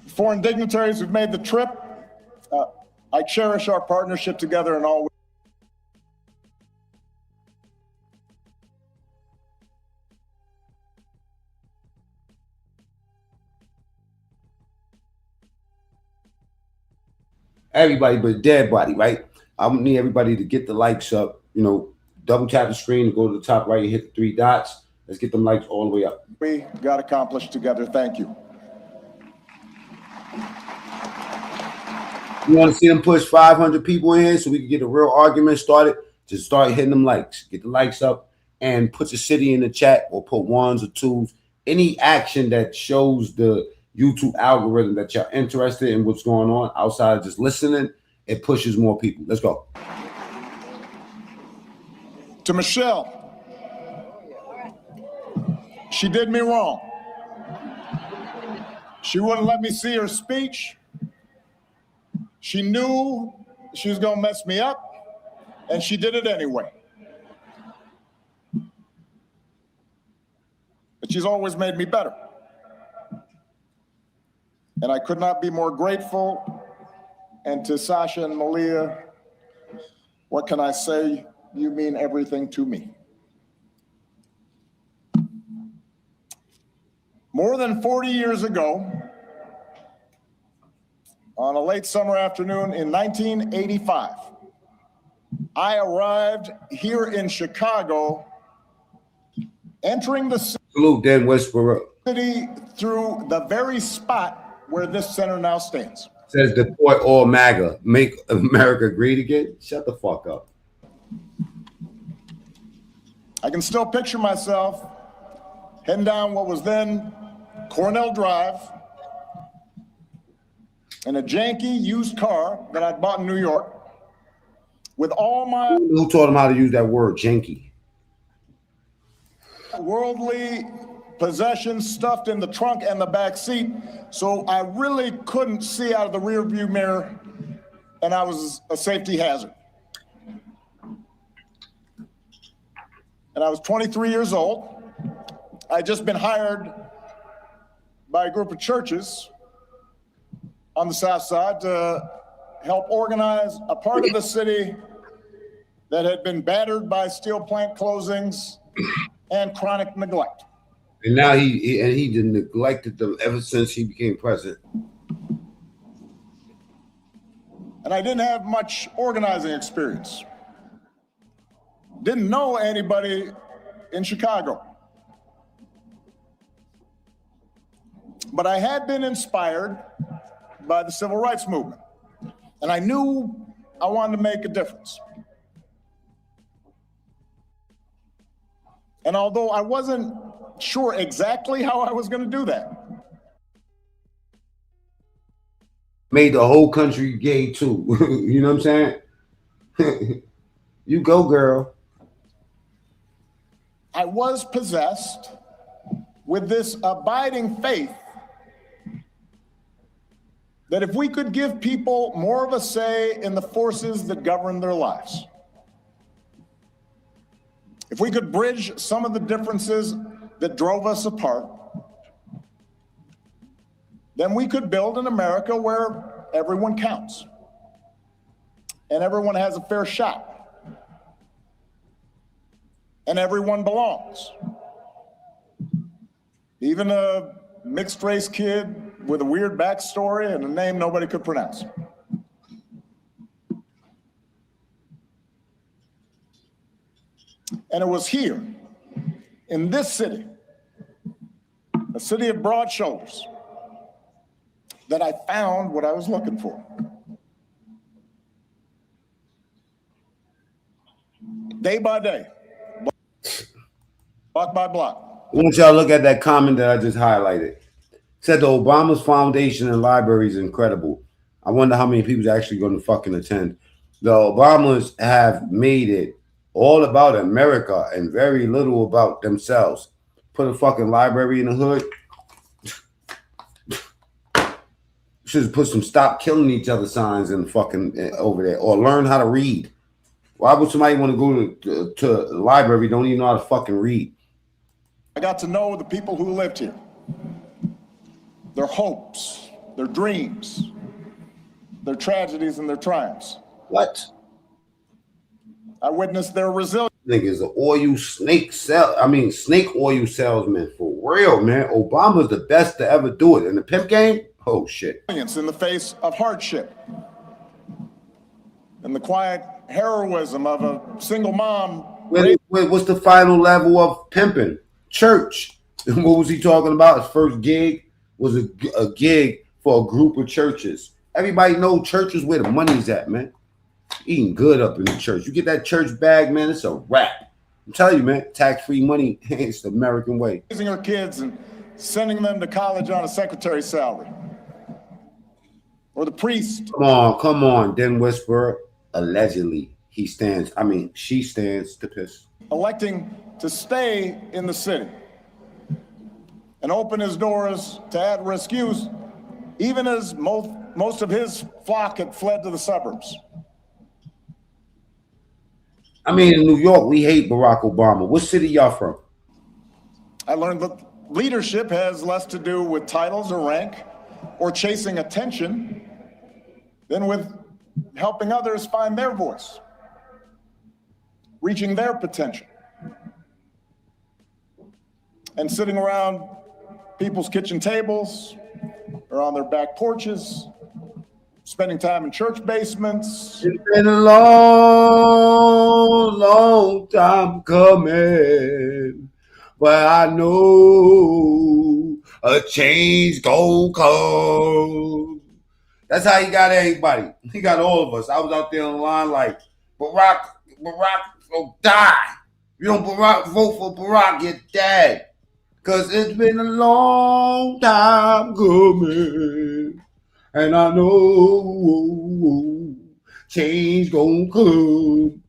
foreign dignitaries who've made the trip, I cherish our partnership together in all ways. everybody, but dead body, right? I need everybody to get the likes up. You know, double tap the screen and go to the top right and hit the 3 dots. Let's get them likes all the way up. We got accomplished together. Thank you. You want to see them push 500 people in here so we can get a real argument started? Just start hitting them likes. Get the likes up and put your city in the chat or put 1s or 2s. Any action that shows the YouTube algorithm that you're interested in what's going on outside of just listening, it pushes more people. Let's go. To Michelle, she did me wrong. She wouldn't let me see her speech. She knew she was going to mess me up, and she did it anyway. But she's always made me better. And I could not be more grateful. And to Sasha and Malia, what can I say? You mean everything to me. More than 40 years ago, on a late summer afternoon in 1985, I arrived here in Chicago, entering the Salute, Dan Westbrook. city through the very spot where this center now stands. Says deport all MAGA. Make America great again. Shut the fuck up. I can still picture myself heading down what was then Cornell Drive in a janky used car that I'd bought in New York with all my Who taught him how to use that word, janky? worldly possessions stuffed in the trunk and the back seat, so I really couldn't see out of the rear view mirror, and I was a safety hazard. And I was 23 years old. I'd just been hired by a group of churches on the South Side to help organize a part of the city that had been battered by steel plant closings and chronic neglect. And now he did neglected them ever since he became president. And I didn't have much organizing experience. Didn't know anybody in Chicago. But I had been inspired by the civil rights movement. And I knew I wanted to make a difference. And although I wasn't sure exactly how I was going to do that, Made the whole country gay too. You know what I'm saying? You go, girl. I was possessed with this abiding faith that if we could give people more of a say in the forces that govern their lives, if we could bridge some of the differences that drove us apart, then we could build an America where everyone counts and everyone has a fair shot and everyone belongs. Even a mixed race kid with a weird backstory and a name nobody could pronounce. And it was here, in this city, a city of broad shoulders, that I found what I was looking for. Day by day, block by block. I want y'all to look at that comment that I just highlighted. It said the Obama's Foundation and library is incredible. I wonder how many people are actually going to fucking attend. The Obamas have made it all about America and very little about themselves. Put a fucking library in the hood. Should put some stop killing each other signs in fucking over there, or learn how to read. Why would somebody want to go to the library don't even know how to fucking read? I got to know the people who lived here, their hopes, their dreams, their tragedies and their triumphs. What? I witnessed their resilience. Niggas an oil snake oil salesman for real, man. Obama's the best to ever do it in the pimp game. Oh shit. In the face of hardship. and the quiet heroism of a single mom. What's the final level of pimping? Church. What was he talking about? His first gig was a gig for a group of churches. Everybody knows church is where the money's at, man. Eating good up in the church. You get that church bag, man, it's a wrap. I'm telling you, man, tax-free money, it's the American way. Raising her kids and sending them to college on a secretary's salary. Or the priest. Come on, then whisper, allegedly, she stands to piss. Electing to stay in the city and open his doors to at-risk youth, even as most of his flock had fled to the suburbs. I mean, in New York, we hate Barack Obama. What city y'all from? I learned that leadership has less to do with titles or rank or chasing attention than with helping others find their voice, reaching their potential, and sitting around people's kitchen tables or on their back porches, spending time in church basements. It's been a long, long time coming, but I know a change gon' come. That's how he got everybody. He got all of us. I was out there on the line like, Barack will die. You don't vote for Barack, you're dead. Because it's been a long time coming. And I know change gon' come.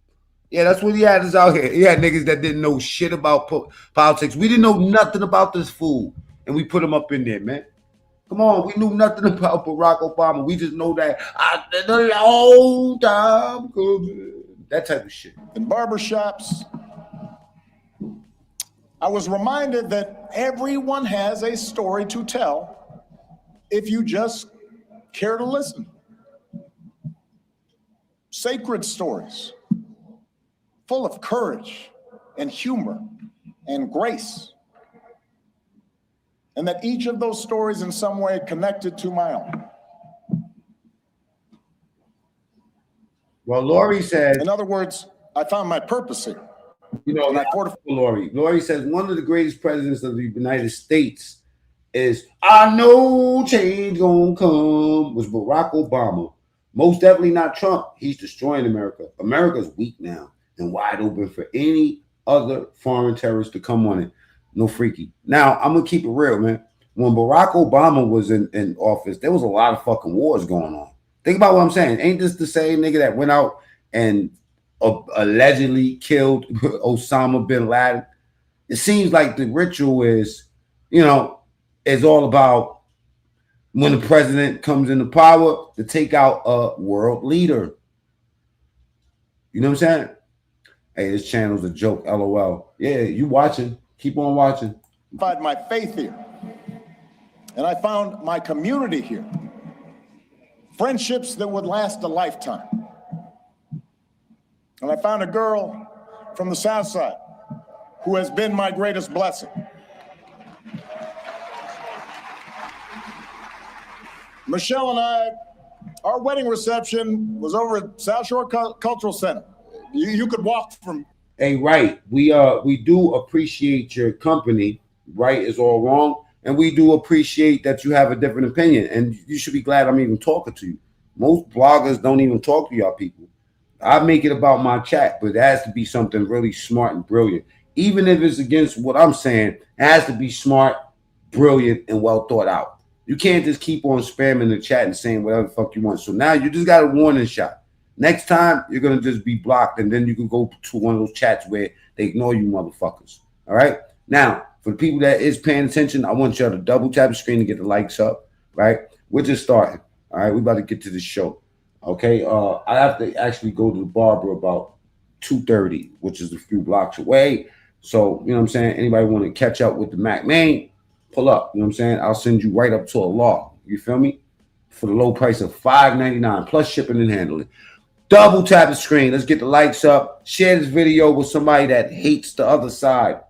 Yeah, that's what he had us out here. He had niggas that didn't know shit about politics. We didn't know nothing about this fool. And we put him up in there, man. Come on, we knew nothing about Barack Obama. We just know that a long time coming. That type of shit. In barbershops, I was reminded that everyone has a story to tell if you just care to listen. Sacred stories, full of courage and humor and grace. And that each of those stories in some way connected to my own. Well, Lori said... In other words, I found my purpose here. You know, Lori says one of the greatest presidents of the United States is, I know change gonna come, was Barack Obama. Most definitely not Trump. He's destroying America. America's weak now and wide open for any other foreign terrorist to come on it. No freaky. Now, I'm going to keep it real, man. When Barack Obama was in office, there was a lot of fucking wars going on. Think about what I'm saying. Ain't this the same nigga that went out and allegedly killed Osama bin Laden? It seems like the ritual is, is all about when the president comes into power to take out a world leader. You know what I'm saying? Hey, this channel's a joke, LOL. Yeah, you watching. Keep on watching. I found my faith here. And I found my community here. Friendships that would last a lifetime. And I found a girl from the South Side who has been my greatest blessing. Michelle and I, our wedding reception was over at South Shore Cultural Center. You could walk from... Hey, right. We do appreciate your company. Right is all wrong. And we do appreciate that you have a different opinion. And you should be glad I'm even talking to you. Most bloggers don't even talk to y'all people. I make it about my chat, but it has to be something really smart and brilliant. Even if it's against what I'm saying, it has to be smart, brilliant, and well thought out. You can't just keep on spamming the chat and saying whatever the fuck you want. So now you just got a warning shot. Next time, you're going to just be blocked, and then you can go to one of those chats where they ignore you motherfuckers. All right? Now, for the people that is paying attention, I want y'all to double tap the screen to get the likes up, right? We're just starting. All right? We're about to get to the show. Okay? I have to actually go to the barber about 2:30, which is a few blocks away. So, you know what I'm saying? Anybody want to catch up with the Mac Man, pull up. You know what I'm saying? I'll send you right up to a law. You feel me? For the low price of $5.99 plus shipping and handling. Double tap the screen. Let's get the likes up. Share this video with somebody that hates the other side.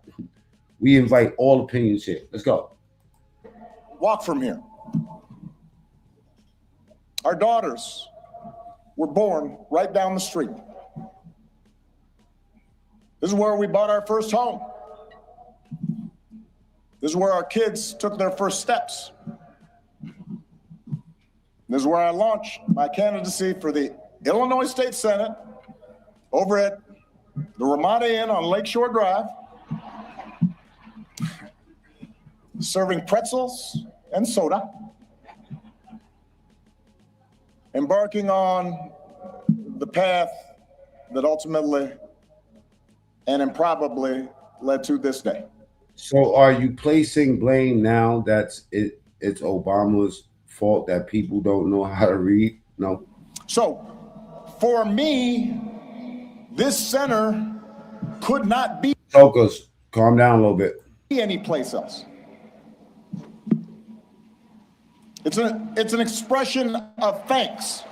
We invite all opinions here. Let's go. Walk from here. Our daughters were born right down the street. This is where we bought our first home. This is where our kids took their first steps. This is where I launched my candidacy for the Illinois State Senate over at the Ramada Inn on Lakeshore Drive, serving pretzels and soda, embarking on the path that ultimately and improbably led to this day. So are you placing blame now that it's Obama's fault that people don't know how to read? No. So for me, this center could not be Focus. Calm down a little bit. anyplace else. It's an expression of thanks,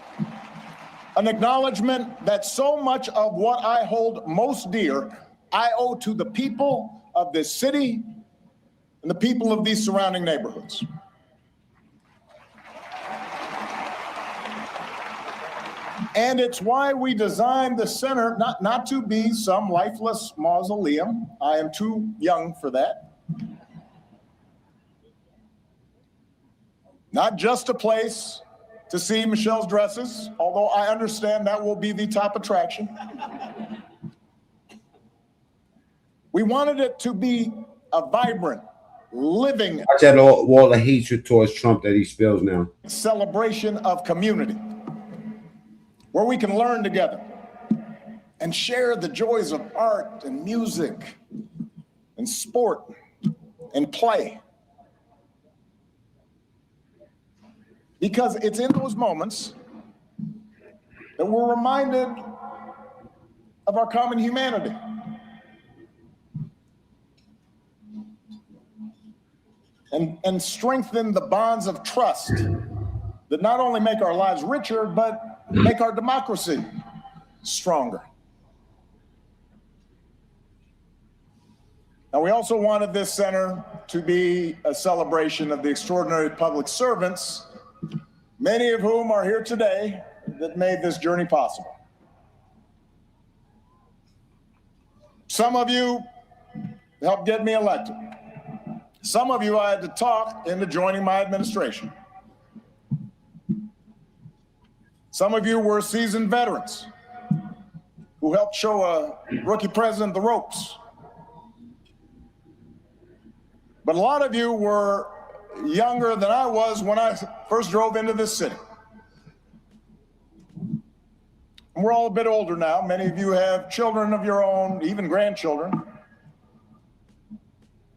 an acknowledgement that so much of what I hold most dear, I owe to the people of this city and the people of these surrounding neighborhoods. And it's why we designed the center not to be some lifeless mausoleum. I am too young for that. Not just a place to see Michelle's dresses, although I understand that will be the top attraction. We wanted it to be a vibrant, living Watch that wall of hatred towards Trump that he spills now. celebration of community, where we can learn together and share the joys of art and music and sport and play. Because it's in those moments that we're reminded of our common humanity. And strengthen the bonds of trust that not only make our lives richer, but make our democracy stronger. Now, we also wanted this center to be a celebration of the extraordinary public servants, many of whom are here today, that made this journey possible. Some of you helped get me elected. Some of you I had to talk into joining my administration. Some of you were seasoned veterans who helped show a rookie president the ropes. But a lot of you were younger than I was when I first drove into this city. And we're all a bit older now. Many of you have children of your own, even grandchildren.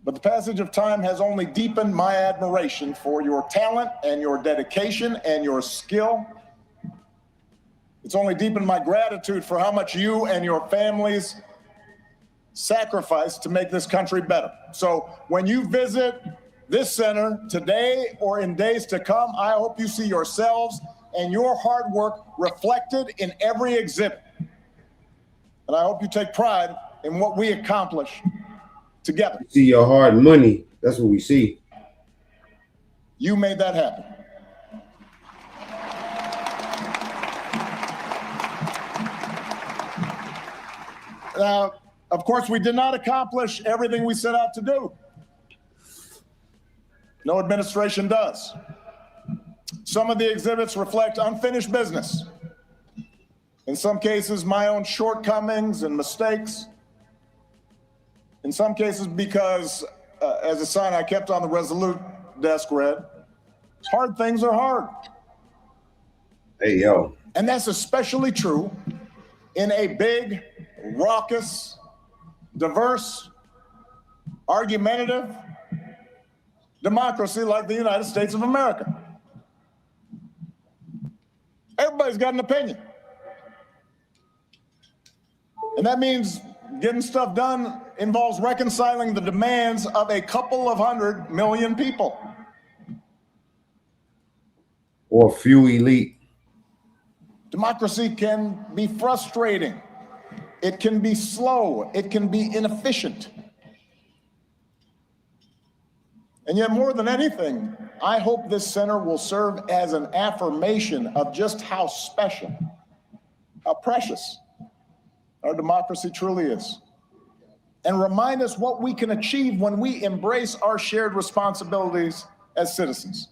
But the passage of time has only deepened my admiration for your talent and your dedication and your skill. It's only deepened my gratitude for how much you and your families sacrificed to make this country better. So when you visit this center today or in days to come, I hope you see yourselves and your hard work reflected in every exhibit. And I hope you take pride in what we accomplish together. See your hard money. That's what we see. You made that happen. Now, of course, we did not accomplish everything we set out to do. No administration does. Some of the exhibits reflect unfinished business. In some cases, my own shortcomings and mistakes. In some cases, because as a sign I kept on the Resolute desk read, hard things are hard. Hey, yo. And that's especially true in a big, raucous, diverse, argumentative democracy like the United States of America. Everybody's got an opinion. And that means getting stuff done involves reconciling the demands of a couple of 100 million people. Or a few elite. Democracy can be frustrating. It can be slow. It can be inefficient. And yet, more than anything, I hope this center will serve as an affirmation of just how special how precious our democracy truly is, and remind us what we can achieve when we embrace our shared responsibilities as citizens.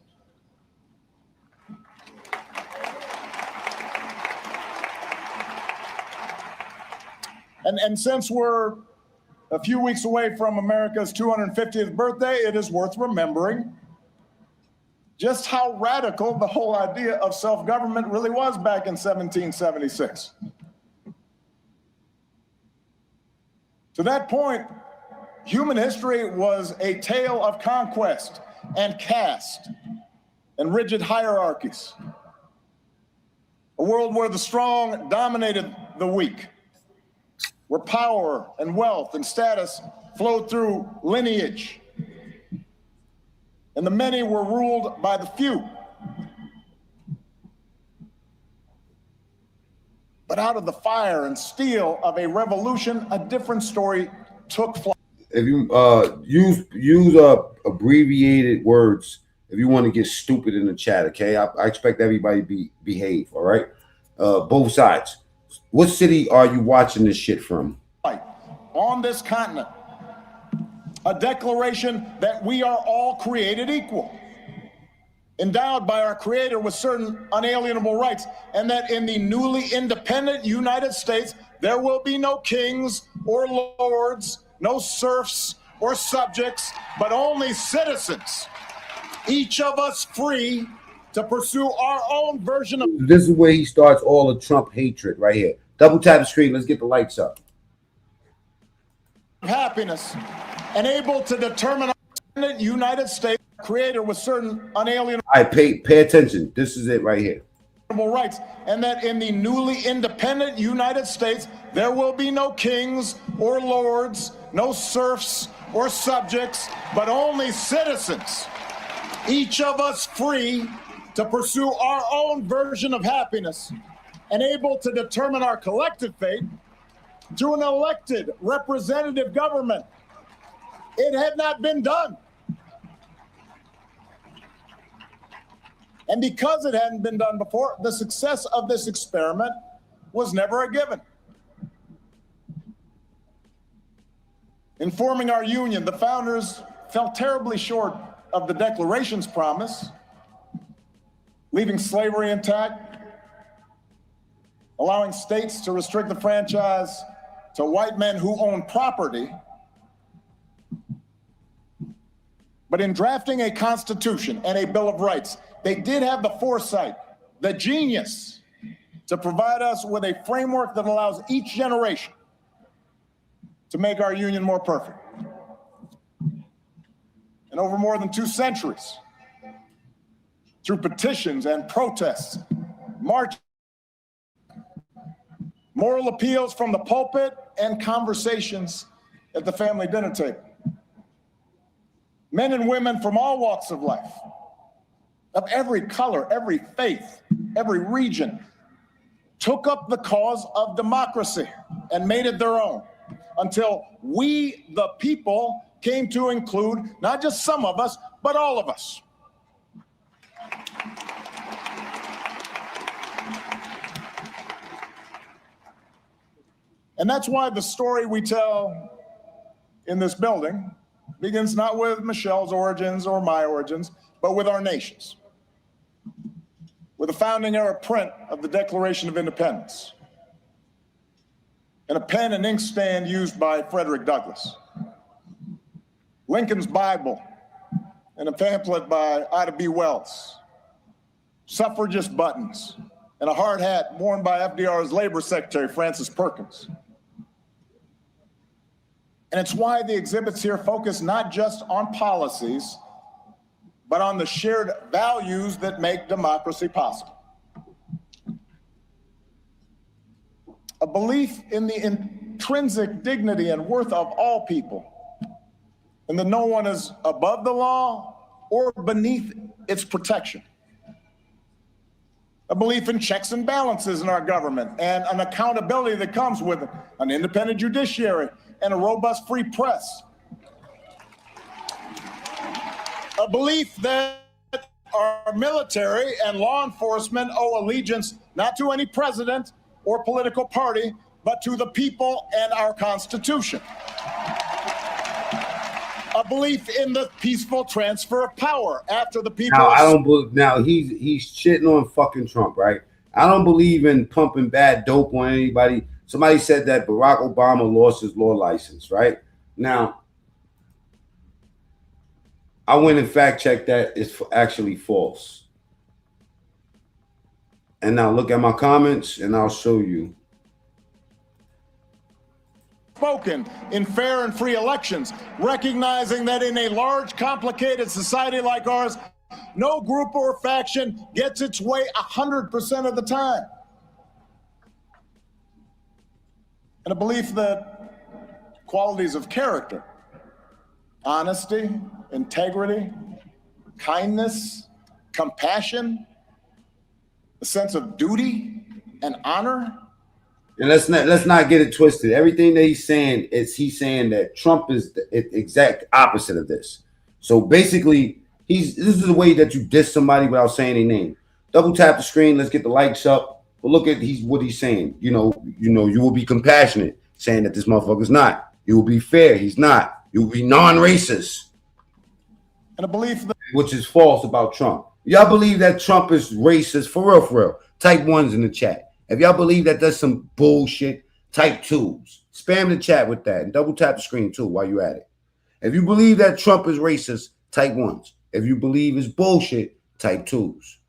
And since we're a few weeks away from America's 250th birthday, it is worth remembering just how radical the whole idea of self-government really was back in 1776. To that point, human history was a tale of conquest and caste and rigid hierarchies. A world where the strong dominated the weak, where power and wealth and status flowed through lineage, and the many were ruled by the few. But out of the fire and steel of a revolution, a different story took flight. If you use abbreviated words, if you want to get stupid in the chat, okay? I expect everybody to behave, all right? Both sides. What city are you watching this shit from? On this continent, a declaration that we are all created equal, endowed by our Creator with certain unalienable rights, and that in the newly independent United States, there will be no kings or lords, no serfs or subjects, but only citizens, each of us free to pursue our own version of... This is where he starts all the Trump hatred right here. Double tap the screen. Let's get the lights up. Happiness, and able to determine our United States Creator with certain unalienable... All right, pay attention. This is it right here. Rights, and that in the newly independent United States, there will be no kings or lords, no serfs or subjects, but only citizens, each of us free to pursue our own version of happiness and able to determine our collective fate through an elected representative government. It had not been done. And because it hadn't been done before, the success of this experiment was never a given. In forming our union, the founders fell terribly short of the Declaration's promise, leaving slavery intact, allowing states to restrict the franchise to white men who own property. But in drafting a constitution and a Bill of Rights, they did have the foresight, the genius, to provide us with a framework that allows each generation to make our union more perfect. And over more than 2 centuries, through petitions and protests, marches, moral appeals from the pulpit, and conversations at the family dinner table, men and women from all walks of life, of every color, every faith, every region, took up the cause of democracy and made it their own, until we, the people, came to include not just some of us, but all of us. And that's why the story we tell in this building begins not with Michelle's origins or my origins, but with our nation's, with a founding era print of the Declaration of Independence, and a pen and ink stand used by Frederick Douglass, Lincoln's Bible, and a pamphlet by Ida B. Wells, suffragist buttons, and a hard hat worn by FDR's Labor Secretary, Francis Perkins. And it's why the exhibits here focus not just on policies, but on the shared values that make democracy possible. A belief in the intrinsic dignity and worth of all people, and that no one is above the law or beneath its protection. A belief in checks and balances in our government and an accountability that comes with an independent judiciary and a robust free press. A belief that our military and law enforcement owe allegiance not to any president, or political party, but to the people and our Constitution. A belief in the peaceful transfer of power after the people. Now I don't believe. Now he's shitting on fucking Trump, right? I don't believe in pumping bad dope on anybody. Somebody said that Barack Obama lost his law license, right? Now I went and fact checked that. It's actually false. And now look at my comments, and I'll show you. Spoken in fair and free elections, recognizing that in a large, complicated society like ours, no group or faction gets its way 100% of the time. And a belief that qualities of character, honesty, integrity, kindness, compassion, a sense of duty and honor. And let's not get it twisted. Everything that he's saying he's saying that Trump is the exact opposite of this. So basically, this is the way that you diss somebody without saying their name. Double tap the screen. Let's get the likes up. But look at what he's saying. You will be compassionate, saying that this motherfucker's not. You will be fair. He's not. You will be non-racist. And a belief that, which is false about Trump. Y'all believe that Trump is racist for real, for real? Type ones in the chat. If y'all believe that that's some bullshit, type twos. Spam the chat with that and double tap the screen too while you're at it. If you believe that Trump is racist, type ones. If you believe it's bullshit, type twos.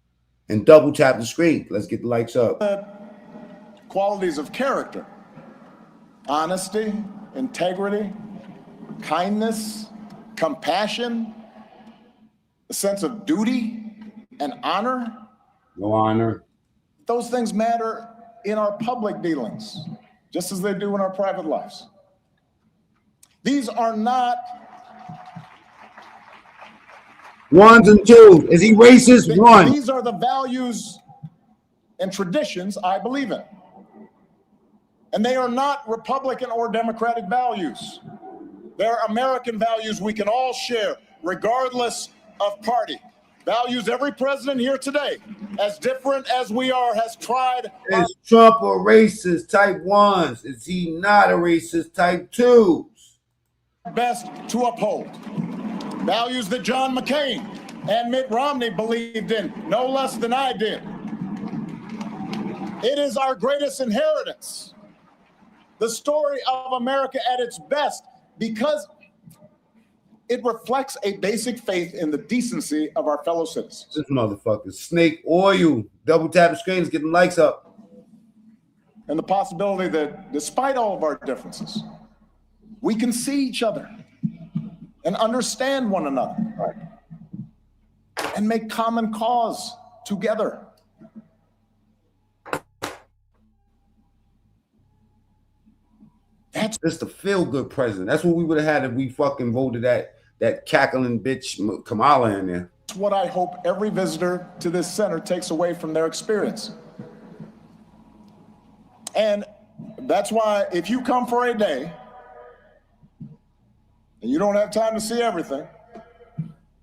And double tap the screen. Let's get the likes up. qualities of character, honesty, integrity, kindness, compassion, a sense of duty and honor. No honor. Those things matter in our public dealings, just as they do in our private lives. These are not ones and twos. Is he racist? One. These are the values and traditions I believe in. And they are not Republican or Democratic values. They're American values we can all share, regardless of party. Values every president here today, as different as we are, has tried. Is Trump a racist? Type ones. Is he not a racist? Type twos. Best to uphold. Values that John McCain and Mitt Romney believed in, no less than I did. It is our greatest inheritance. The story of America at its best, because it reflects a basic faith in the decency of our fellow citizens. This motherfucker, snake oil. Double tap the screens, get the likes up. And the possibility that despite all of our differences, we can see each other and understand one another and make common cause together. That's just a feel-good president. That's what we would have had if we fucking voted that cackling bitch Kamala in there. That's what I hope every visitor to this center takes away from their experience. And that's why if you come for a day and you don't have time to see everything,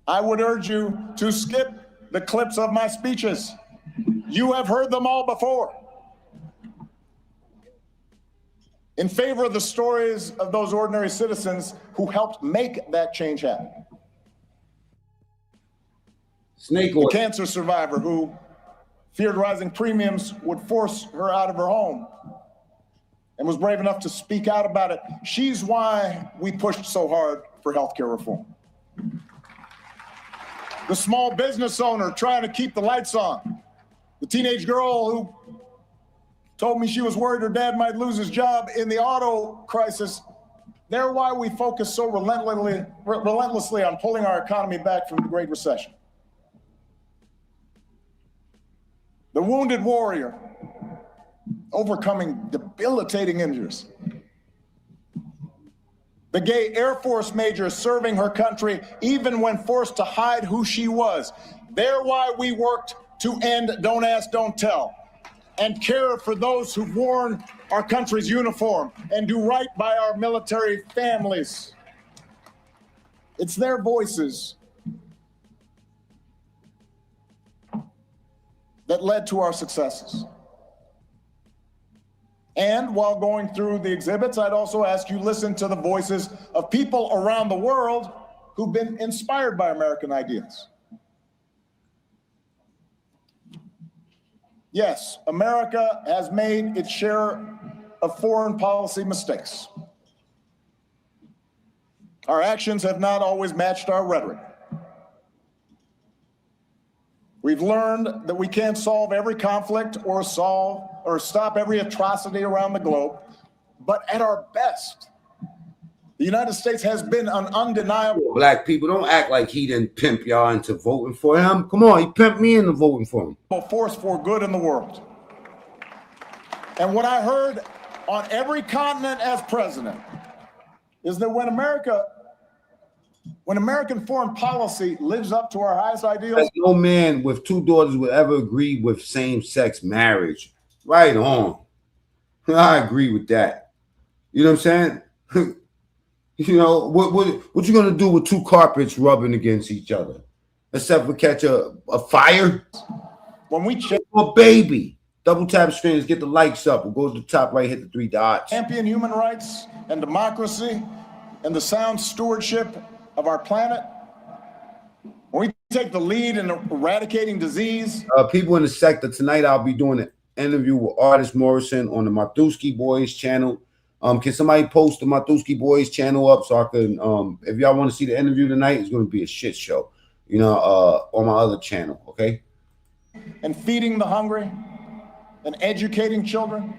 I would urge you to skip the clips of my speeches. You have heard them all before. In favor of the stories of those ordinary citizens who helped make that change happen. Snake oil. The cancer survivor who feared rising premiums would force her out of her home and was brave enough to speak out about it. She's why we pushed so hard for healthcare reform. The small business owner trying to keep the lights on. The teenage girl who told me she was worried her dad might lose his job in the auto crisis. They're why we focus so relentlessly on pulling our economy back from the Great Recession. The wounded warrior, overcoming debilitating injuries. The gay Air Force major serving her country even when forced to hide who she was. They're why we worked to end Don't Ask, Don't Tell, and care for those who've worn our country's uniform and do right by our military families. It's their voices that led to our successes. And while going through the exhibits, I'd also ask you listen to the voices of people around the world who've been inspired by American ideas. Yes, America has made its share of foreign policy mistakes. Our actions have not always matched our rhetoric. We've learned that we can't solve every conflict or stop every atrocity around the globe, but at our best, the United States has been an undeniable. Black people, don't act like he didn't pimp y'all into voting for him. Come on, he pimped me into voting for him. Force for good in the world. And what I heard on every continent as president is that when American foreign policy lives up to our highest ideals, no man with 2 daughters would ever agree with same-sex marriage. Right on. I agree with that. You know what I'm saying? You know, what you gonna do with 2 carpets rubbing against each other? Except for catch a fire? When we check a baby. Double tap screens, get the likes up. We'll go to the top right, hit the 3 dots. Champion human rights and democracy and the sound stewardship of our planet. When we take the lead in eradicating disease. People in the sector, tonight I'll be doing an interview with Artist Morrison on the Matuski Boys channel. Can somebody post the Matuski Boys channel up so I can, if y'all want to see the interview tonight, it's going to be a shit show, you know, on my other channel, okay? And feeding the hungry and educating children.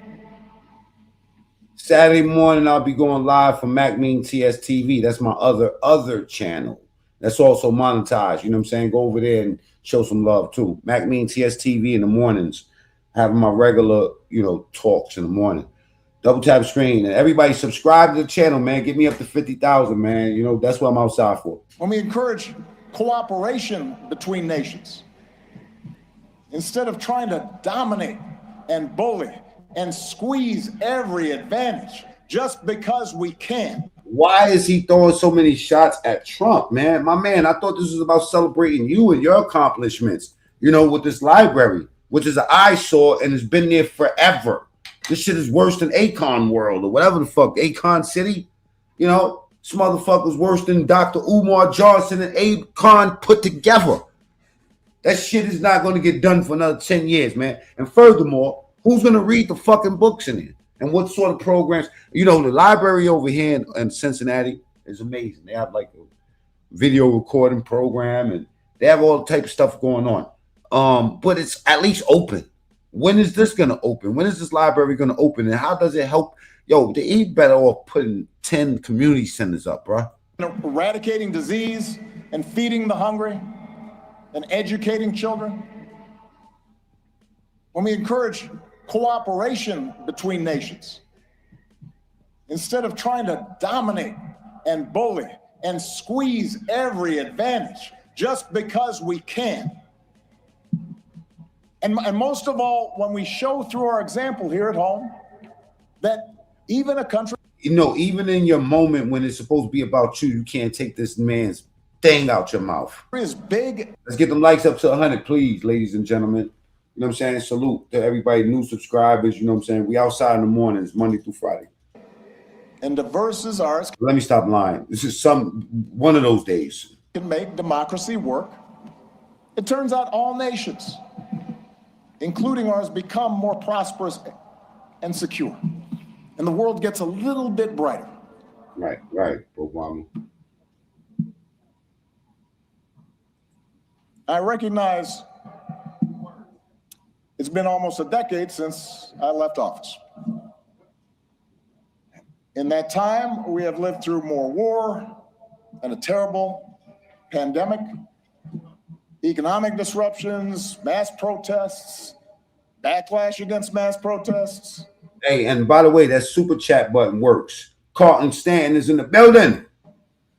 Saturday morning, I'll be going live from MacMean TS TV. That's my other channel. That's also monetized. You know what I'm saying? Go over there and show some love too. MacMean TS TV in the mornings, having my regular, you know, talks in the morning. Double tap screen and everybody subscribe to the channel, man. Get me up to 50,000, man. You know, that's what I'm outside for. When we encourage cooperation between nations, instead of trying to dominate and bully and squeeze every advantage just because we can. Why is he throwing so many shots at Trump, man? My man, I thought this was about celebrating you and your accomplishments, you know, with this library, which is an eyesore and has been there forever. This shit is worse than Akon World or whatever the fuck, Akon City. You know, this motherfucker's worse than Dr. Umar Johnson and Akon put together. That shit is not going to get done for another 10 years, man. And furthermore, who's going to read the fucking books in it? And what sort of programs? You know, the library over here in Cincinnati is amazing. They have like a video recording program and they have all the type of stuff going on. But it's at least open. When is this going to open? When is this library going to open? And how does it help? Yo, they better off putting 10 community centers up, bro. Eradicating disease and feeding the hungry and educating children. When we encourage cooperation between nations, instead of trying to dominate and bully and squeeze every advantage just because we can. And most of all, when we show through our example here at home that even a country, you know, even in your moment when it's supposed to be about you, you can't take this man's thing out your mouth. Is big. Let's get them likes up to 100, please, ladies and gentlemen. You know what I'm saying? Salute to everybody, new subscribers. You know what I'm saying? We outside in the mornings, Monday through Friday. And diverse as ours. Let me stop lying. This is one of those days. Can make democracy work. It turns out all nations, including ours, become more prosperous and secure. And the world gets a little bit brighter. Right, Obama. I recognize it's been almost a decade since I left office. In that time, we have lived through more war and a terrible pandemic, economic disruptions, mass protests, backlash against mass protests. Hey, and by the way, that super chat button works. Carlton Stanton is in the building.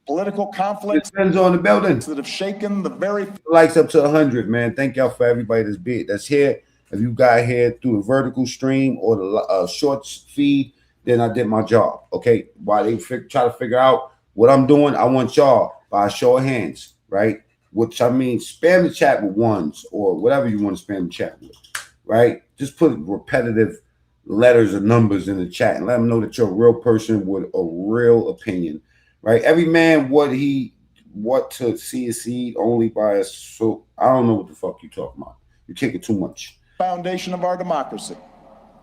Political conflicts depends on the building that have shaken the very likes up to 100, man. Thank y'all for everybody that's here. If you got here through the vertical stream or the shorts feed, then I did my job. Okay, while they try to figure out what I'm doing, I want y'all by a show of hands, right? Which I mean, spam the chat with ones or whatever you want to spam the chat with, right? Just put repetitive, letters or numbers in the chat and let them know that you're a real person with a real opinion, right? Every man what to see is seed only by a so I don't know what the fuck you talking about. You're kicking too much. Foundation of our democracy.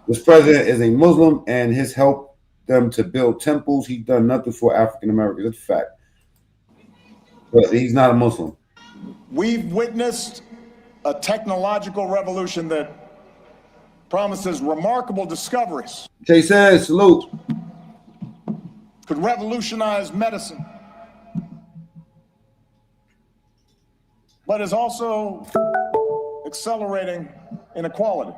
This president is a Muslim and has helped them to build temples. He's done nothing for African Americans. That's a fact. But he's not a Muslim. We've witnessed a technological revolution that promises remarkable discoveries. Jay says, salute. Could revolutionize medicine, but is also accelerating inequality.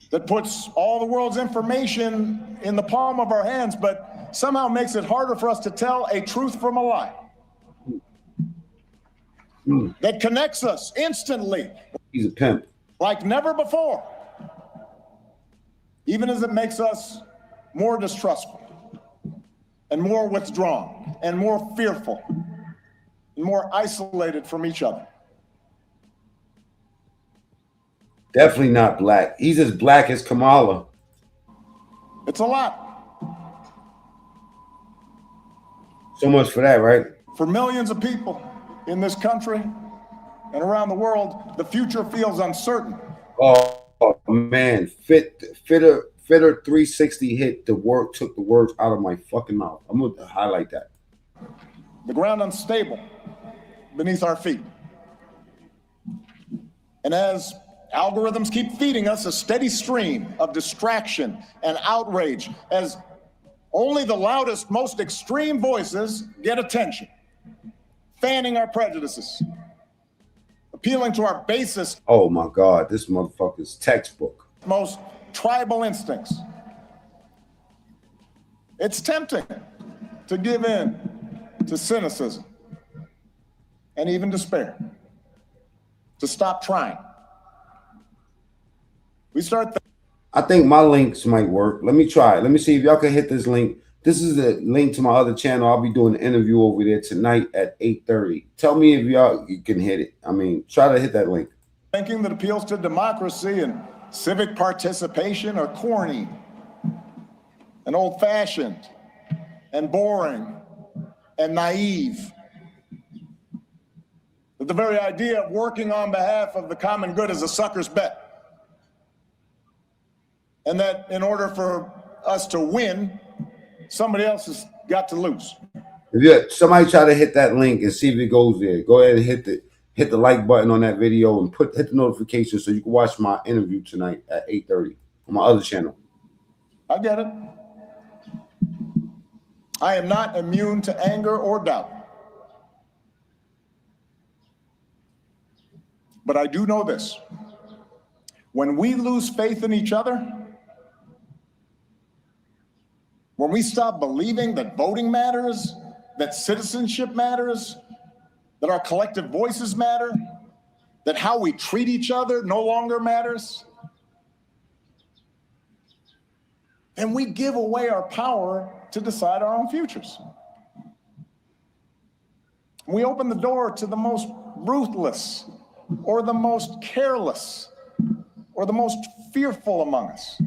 That puts all the world's information in the palm of our hands, but somehow makes it harder for us to tell a truth from a lie. That connects us instantly. He's a pimp. Like never before. Even as it makes us more distrustful and more withdrawn and more fearful and more isolated from each other. Definitely not black. He's as black as Kamala. It's a lot. So much for that, right? For millions of people in this country and around the world, the future feels uncertain. Oh man, Fitter 360 hit the word, took the words out of my fucking mouth. I'm gonna highlight that. The ground unstable beneath our feet. And as algorithms keep feeding us a steady stream of distraction and outrage, as only the loudest, most extreme voices get attention, fanning our prejudices, appealing to our basest, Oh my God, this motherfucker's textbook. most tribal instincts. It's tempting to give in to cynicism and even despair, to stop trying. We start. I think my links might work. Let me try it. Let me see if y'all can hit this link. This is the link to my other channel. I'll be doing an interview over there tonight at 8:30. Tell me if y'all can hit it. I mean, try to hit that link. Thinking that appeals to democracy and civic participation are corny and old-fashioned and boring and naive. That the very idea of working on behalf of the common good is a sucker's bet. And that in order for us to win, somebody else has got to lose. If somebody try to hit that link and see if it goes there, go ahead and hit the like button on that video and hit the notification so you can watch my interview tonight at 8:30 on my other channel. I get it. I am not immune to anger or doubt. But I do know this. When we lose faith in each other, when we stop believing that voting matters, that citizenship matters, that our collective voices matter, that how we treat each other no longer matters, then we give away our power to decide our own futures. We open the door to the most ruthless or the most careless or the most fearful among us,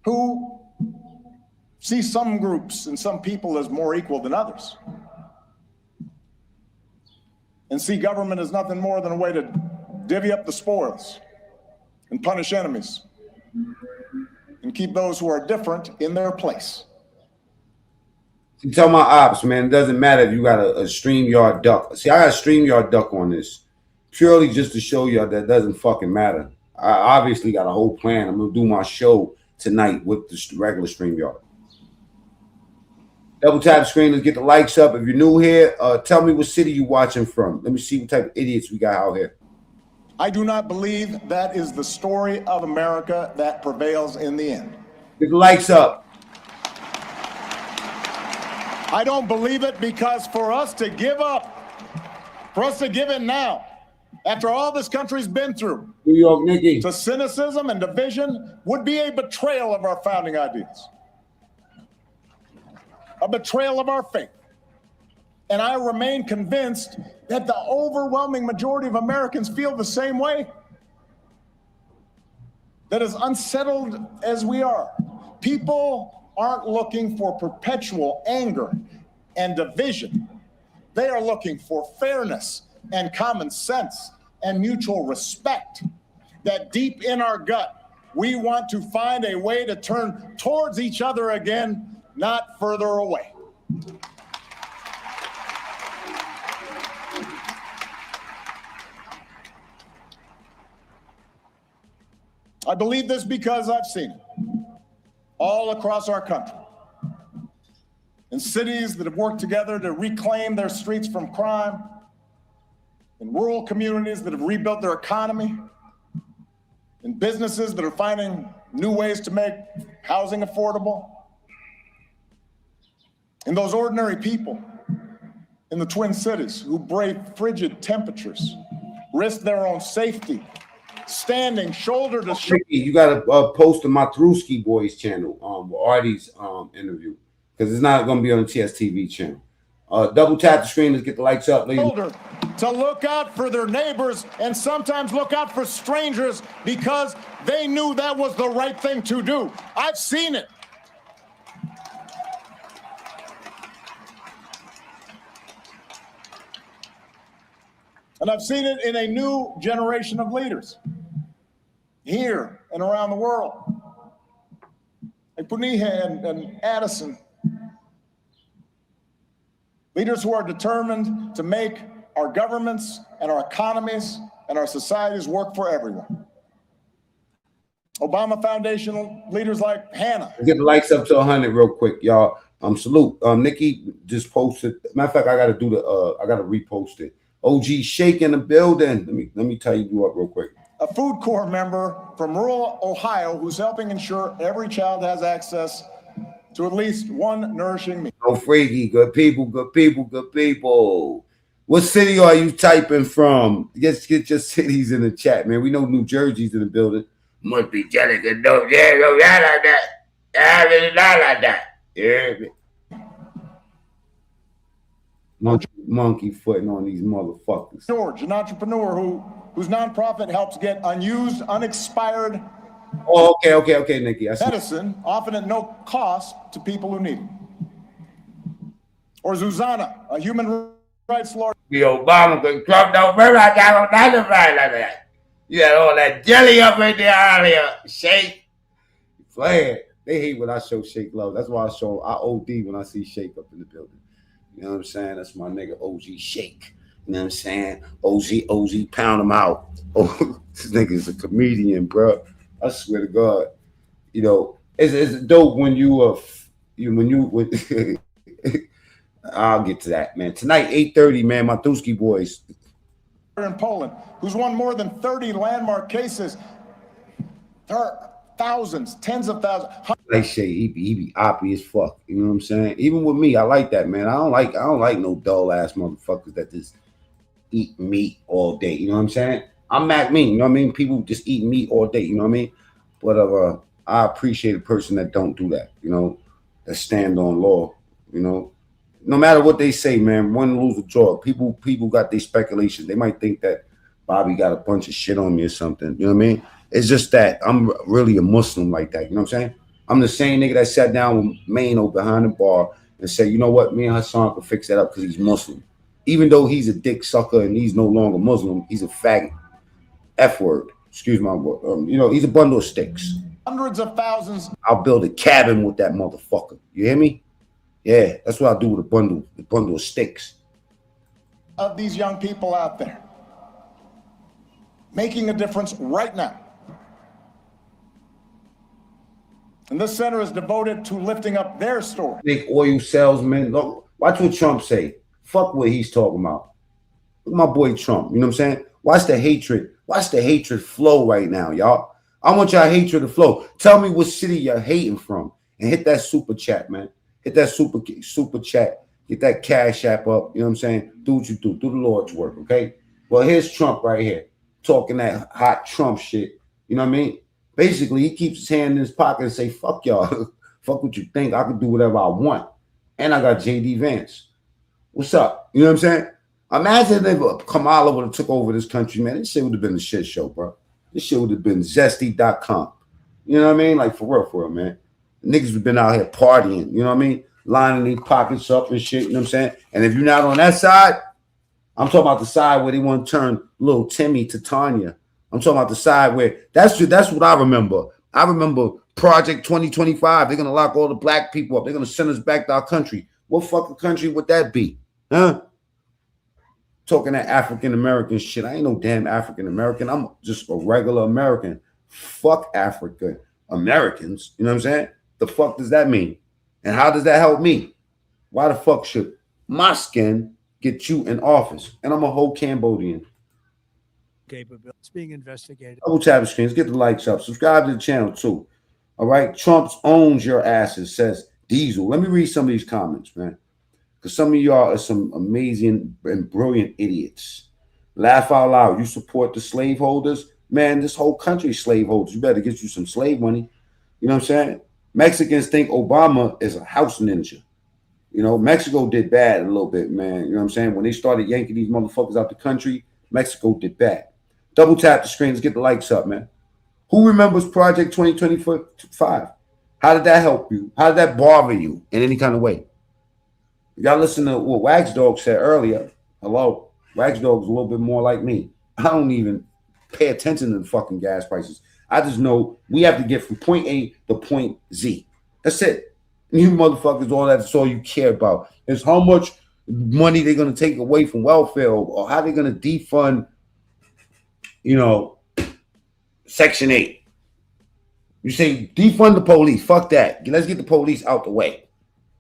who see some groups and some people as more equal than others, and see government as nothing more than a way to divvy up the spoils and punish enemies and keep those who are different in their place. You tell my ops, man, it doesn't matter if you got a StreamYard duck. See, I got a StreamYard duck on this purely just to show y'all that doesn't fucking matter. I obviously got a whole plan. I'm going to do my show tonight with the regular StreamYard. Double tap the screen. Let's get the likes up. If you're new here, tell me what city you watching from. Let me see what type of idiots we got out here. I do not believe that is the story of America that prevails in the end. Get the likes up. I don't believe it because for us to give up, for us to give in now, after all this country's been through, New York, Nikki, to cynicism and division would be a betrayal of our founding ideals, a betrayal of our faith. And I remain convinced that the overwhelming majority of Americans feel the same way. that as unsettled as we are, people aren't looking for perpetual anger and division. They are looking for fairness and common sense and mutual respect. That deep in our gut, we want to find a way to turn towards each other again, not further away. I believe this because I've seen it all across our country. In cities that have worked together to reclaim their streets from crime, in rural communities that have rebuilt their economy, in businesses that are finding new ways to make housing affordable, in those ordinary people in the Twin Cities who brave frigid temperatures, risk their own safety, standing shoulder to shoulder. You got to post to my Thruski Boys channel, Artie's interview, because it's not going to be on the TSTV channel. Double tap the screen. Let's get the lights up, ladies. To look out for their neighbors and sometimes look out for strangers because they knew that was the right thing to do. I've seen it. And I've seen it in a new generation of leaders here and around the world. Like Puniha and Addison. Leaders who are determined to make our governments and our economies and our societies work for everyone. Obama Foundation leaders like Hannah. Get the likes up to 100 real quick, y'all. Salute. Nikki just posted. Matter of fact, I gotta do the I gotta repost it. OG Shake in the building. Let me tell you up real quick. A Food Corps member from rural Ohio who's helping ensure every child has access to at least one nourishing meal. Oh, freaky, good people, good people, good people. What city are you typing from? Just get your cities in the chat, man. We know New Jersey's in the building. Must be jelly good. No, yeah, no, yeah, like that. I really not like that. Yeah. Monkey footing on these motherfuckers. George, an entrepreneur whose nonprofit helps get unused, unexpired okay, Nikki. medicine, often at no cost to people who need it. Or Zuzana, a human rights lawyer. The Obama could Trump don't remember like that. You had all that jelly up right there out here. Shake. Flag. They hate when I show Shake love. That's why I OD when I see Shake up in the building. You know what I'm saying? That's my nigga OG Shake. You know what I'm saying? OG, pound him out. Oh, this nigga's a comedian, bro. I swear to God. You know, it's dope when I'll get to that, man. Tonight, 8:30, man, my Thruski Boys. In Poland, who's won more than 30 landmark cases. There are thousands, tens of thousands. Like Shay, he be oppy as fuck. You know what I'm saying? Even with me, I like that, man. I don't like no dull ass motherfuckers that just eat meat all day. You know what I'm saying? I'm Mac Mean, you know what I mean? People just eat meat all day, you know what I mean? But I appreciate a person that don't do that, you know, that stand on law, you know. No matter what they say, man, win, lose, or draw. People got their speculation. They might think that Bobby got a bunch of shit on me or something. You know what I mean? It's just that I'm really a Muslim like that. You know what I'm saying? I'm the same nigga that sat down with Mano behind the bar and said, you know what? Me and Hassan can fix that up because he's Muslim. Even though he's a dick sucker and he's no longer Muslim, he's a faggot. F word. Excuse my word. You know, he's a bundle of sticks. Hundreds of thousands. I'll build a cabin with that motherfucker. You hear me? Yeah, that's what I do with a bundle of sticks. Of these young people out there making a difference right now. And this center is devoted to lifting up their story. Big oil salesman. Look, watch what Trump say. Fuck what he's talking about. Look at my boy Trump. You know what I'm saying? Watch the hatred. Watch the hatred flow right now, y'all. I want y'all hatred to flow. Tell me what city you're hating from. And hit that super chat, man. Hit that super chat. Get that cash app up. You know what I'm saying? Do what you do. Do the Lord's work, okay? Well, here's Trump right here. Talking that hot Trump shit. You know what I mean? Basically, he keeps his hand in his pocket and say, fuck y'all. Fuck what you think. I can do whatever I want. And I got JD Vance. What's up? You know what I'm saying? Imagine if Kamala would have took over this country, man. This shit would have been a shit show, bro. This shit would have been zesty.com. You know what I mean? Like for real, man. Niggas have been out here partying, you know what I mean? Lining these pockets up and shit, you know what I'm saying? And if you're not on that side, I'm talking about the side where they want to turn little Timmy to Tanya. I'm talking about the side where that's what I remember. I remember Project 2025. They're gonna lock all the black people up. They're gonna send us back to our country. What fucking country would that be? Huh? Talking that African American shit. I ain't no damn African American. I'm just a regular American. Fuck African Americans. You know what I'm saying? The fuck does that mean? And how does that help me? Why the fuck should my skin get you in office? And I'm a whole Cambodian. It's being investigated. Double tap the screens. Get the likes up. Subscribe to the channel too. All right. Trump owns your asses, says Diesel. Let me read some of these comments, man. Because some of y'all are some amazing and brilliant idiots. Laugh out loud. You support the slaveholders? Man, this whole country slaveholders. You better get you some slave money. You know what I'm saying? Mexicans think Obama is a house ninja. You know, Mexico did bad a little bit, man. You know what I'm saying? When they started yanking these motherfuckers out the country, Mexico did bad. Double tap the screen. Let's get the likes up, man. Who remembers Project 2025? How did that help you? How did that bother you in any kind of way? Y'all listen to what Wax Dog said earlier. Hello. Wax Dog's a little bit more like me. I don't even pay attention to the fucking gas prices. I just know we have to get from point A to point Z. That's it. You motherfuckers, all that's all you care about is how much money they're going to take away from welfare or how they're going to defund, you know, Section 8. You say defund the police. Fuck that. Let's get the police out the way.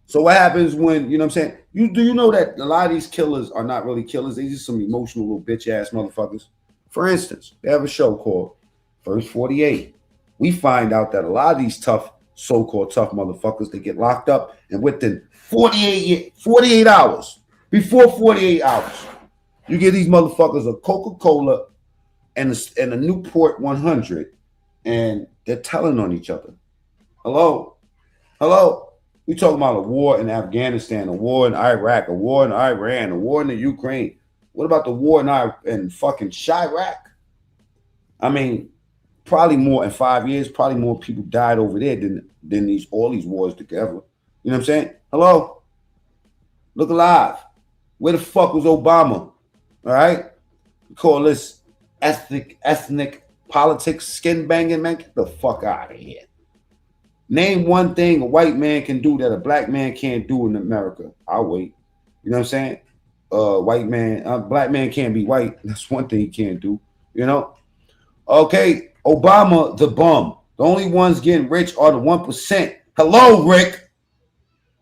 So what happens when, you know what I'm saying? You know that a lot of these killers are not really killers. They're just some emotional little bitch-ass motherfuckers. For instance, they have a show called First 48. We find out that a lot of these tough, so-called tough motherfuckers, they get locked up, and within 48 hours, before 48 hours, you get these motherfuckers a Coca-Cola and a Newport 100, and they're telling on each other. Hello? We talking about a war in Afghanistan, a war in Iraq, a war in Iran, a war in the Ukraine. What about the war in fucking Chirac? I mean, probably more in 5 years, probably more people died over there than all these wars together. You know what I'm saying? Hello? Look alive. Where the fuck was Obama? All right? We call this ethnic politics, skin banging, man. Get the fuck out of here. Name one thing a white man can do that a black man can't do in America. I'll wait. You know what I'm saying? Black man can't be white. That's one thing he can't do. You know? Okay, Obama, the bum. The only ones getting rich are the 1%. Hello, Rick.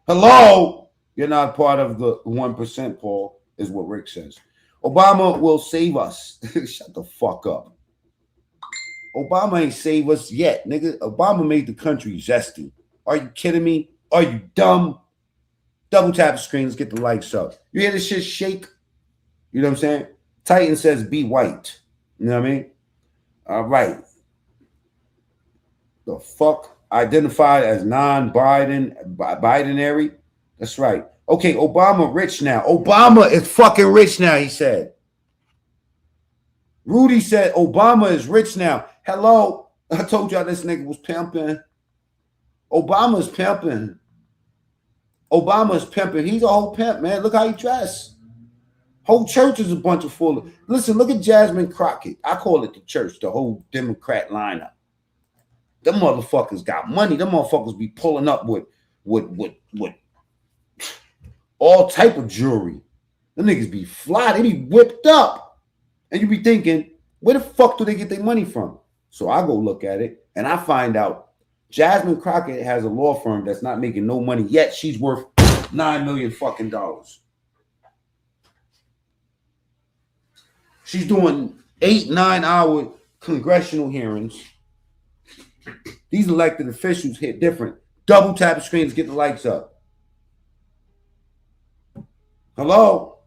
Hello. You're not part of the 1%, Paul, is what Rick says. Obama will save us. Shut the fuck up. Obama ain't save us yet, nigga. Obama made the country zesty. Are you kidding me? Are you dumb? Double tap the screen. Let's get the likes up. You hear this shit shake? You know what I'm saying? Titan says be white. You know what I mean? All right. The fuck? Identified as non-binary? That's right. Okay, Obama rich now. Obama is fucking rich now, he said. Rudy said Obama is rich now. Hello. I told y'all this nigga was pimping. Obama's pimping. Obama's pimping. He's a whole pimp, man. Look how he dressed. Whole church is a bunch of full of. Listen, look at Jasmine Crockett. I call it the church, the whole Democrat lineup. Them motherfuckers got money. Them motherfuckers be pulling up with all type of jewelry. Them niggas be fly. They be whipped up. And you be thinking, where the fuck do they get their money from? So I go look at it, and I find out Jasmine Crockett has a law firm that's not making no money yet. She's worth $9 million fucking dollars. She's doing 8-9 hour congressional hearings. These elected officials hit different. Double tap the screens, get the lights up. Hello?